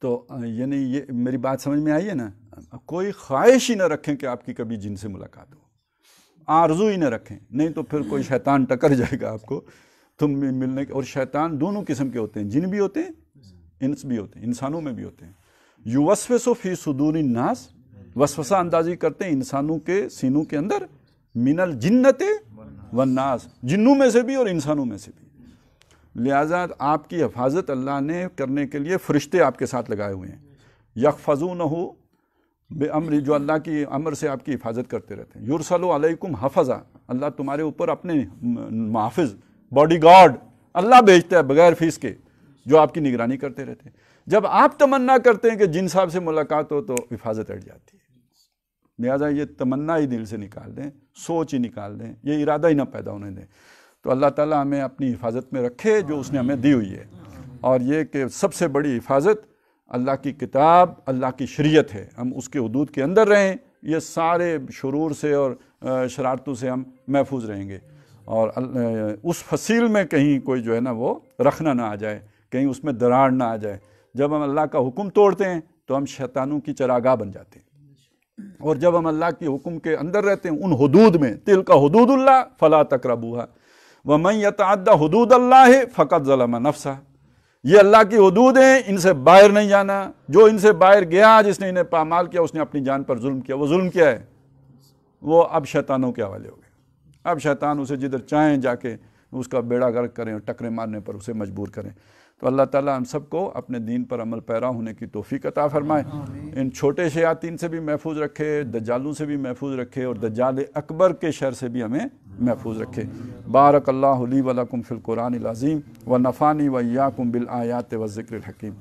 تو یعنی یہ میری بات سمجھ میں آئی ہے نا؟ کوئی خواہش ہی نہ رکھیں کہ آپ کی کبھی جن سے ملاقات ہو، آرزو ہی نہ رکھیں، نہیں تو پھر کوئی شیطان ٹکر جائے گا آپ کو تم ملنے کے۔ اور شیطان دونوں قسم کے ہوتے ہیں، جن بھی ہوتے ہیں، انس بھی ہوتے ہیں، انسانوں میں بھی ہوتے ہیں۔ یوسوس فی صدور الناس، وسوسہ اندازی کرتے ہیں انسانوں کے سینوں کے اندر، من الجنت والناس، جنوں میں سے بھی اور انسانوں میں سے بھی۔ لہٰذا آپ کی حفاظت اللہ نے کرنے کے لیے فرشتے آپ کے ساتھ لگائے ہوئے ہیں، یحفظونہ بِأَمْرِ، جو اللہ کی امر سے آپ کی حفاظت کرتے رہتے ہیں۔ یرسل علیکم حفظہ، اللہ تمہارے اوپر اپنے محافظ، باڈی گارڈ اللہ بھیجتا ہے بغیر فیس کے، جو آپ کی نگرانی کرتے رہتے ہیں۔ جب آپ تمنا کرتے ہیں کہ جن صاحب سے ملاقات ہو تو حفاظت ہٹ جاتی ہے۔ لہٰذا یہ تمنا ہی دل سے نکال دیں، سوچ ہی نکال دیں، یہ ارادہ ہی نہ پیدا ہونے دیں۔ تو اللہ تعالیٰ ہمیں اپنی حفاظت میں رکھے جو اس نے ہمیں دی ہوئی ہے، اور یہ کہ سب سے بڑی حفاظت اللہ کی کتاب، اللہ کی شریعت ہے، ہم اس کے حدود کے اندر رہیں، یہ سارے شرور سے اور شرارتوں سے ہم محفوظ رہیں گے، اور اس فصیل میں کہیں کوئی جو ہے نا وہ رکھنا نہ آ جائے، کہیں اس میں دراڑ نہ آ جائے۔ جب ہم اللہ کا حکم توڑتے ہیں تو ہم شیطانوں کی چراگاہ بن جاتے ہیں، اور جب ہم اللہ کے حکم کے اندر رہتے ہیں، ان حدود میں، تلک حدود اللہ فلا تقربوها ومن یتعد حدود اللہ فقد ظلم نفسہ، یہ اللہ کی حدود ہیں، ان سے باہر نہیں جانا، جو ان سے باہر گیا، جس نے انہیں پامال کیا، اس نے اپنی جان پر ظلم کیا۔ وہ ظلم کیا ہے؟ وہ اب شیطانوں کے حوالے ہو گئے۔ اب شیطان اسے جدھر چاہیں جا کے اس کا بیڑا غرق کریں اور ٹکرے مارنے پر اسے مجبور کریں۔ تو اللہ تعالیٰ ہم سب کو اپنے دین پر عمل پیرا ہونے کی توفیق عطا فرمائے، ان چھوٹے شیاطین سے بھی محفوظ رکھے، دجالوں سے بھی محفوظ رکھے، اور دجال اکبر کے شر سے بھی ہمیں محفوظ رکھے۔ بارک اللہ لی و لکم فی القرآن العظیم ونفعنی و ایاکم بالآیات والذکر الحکیم۔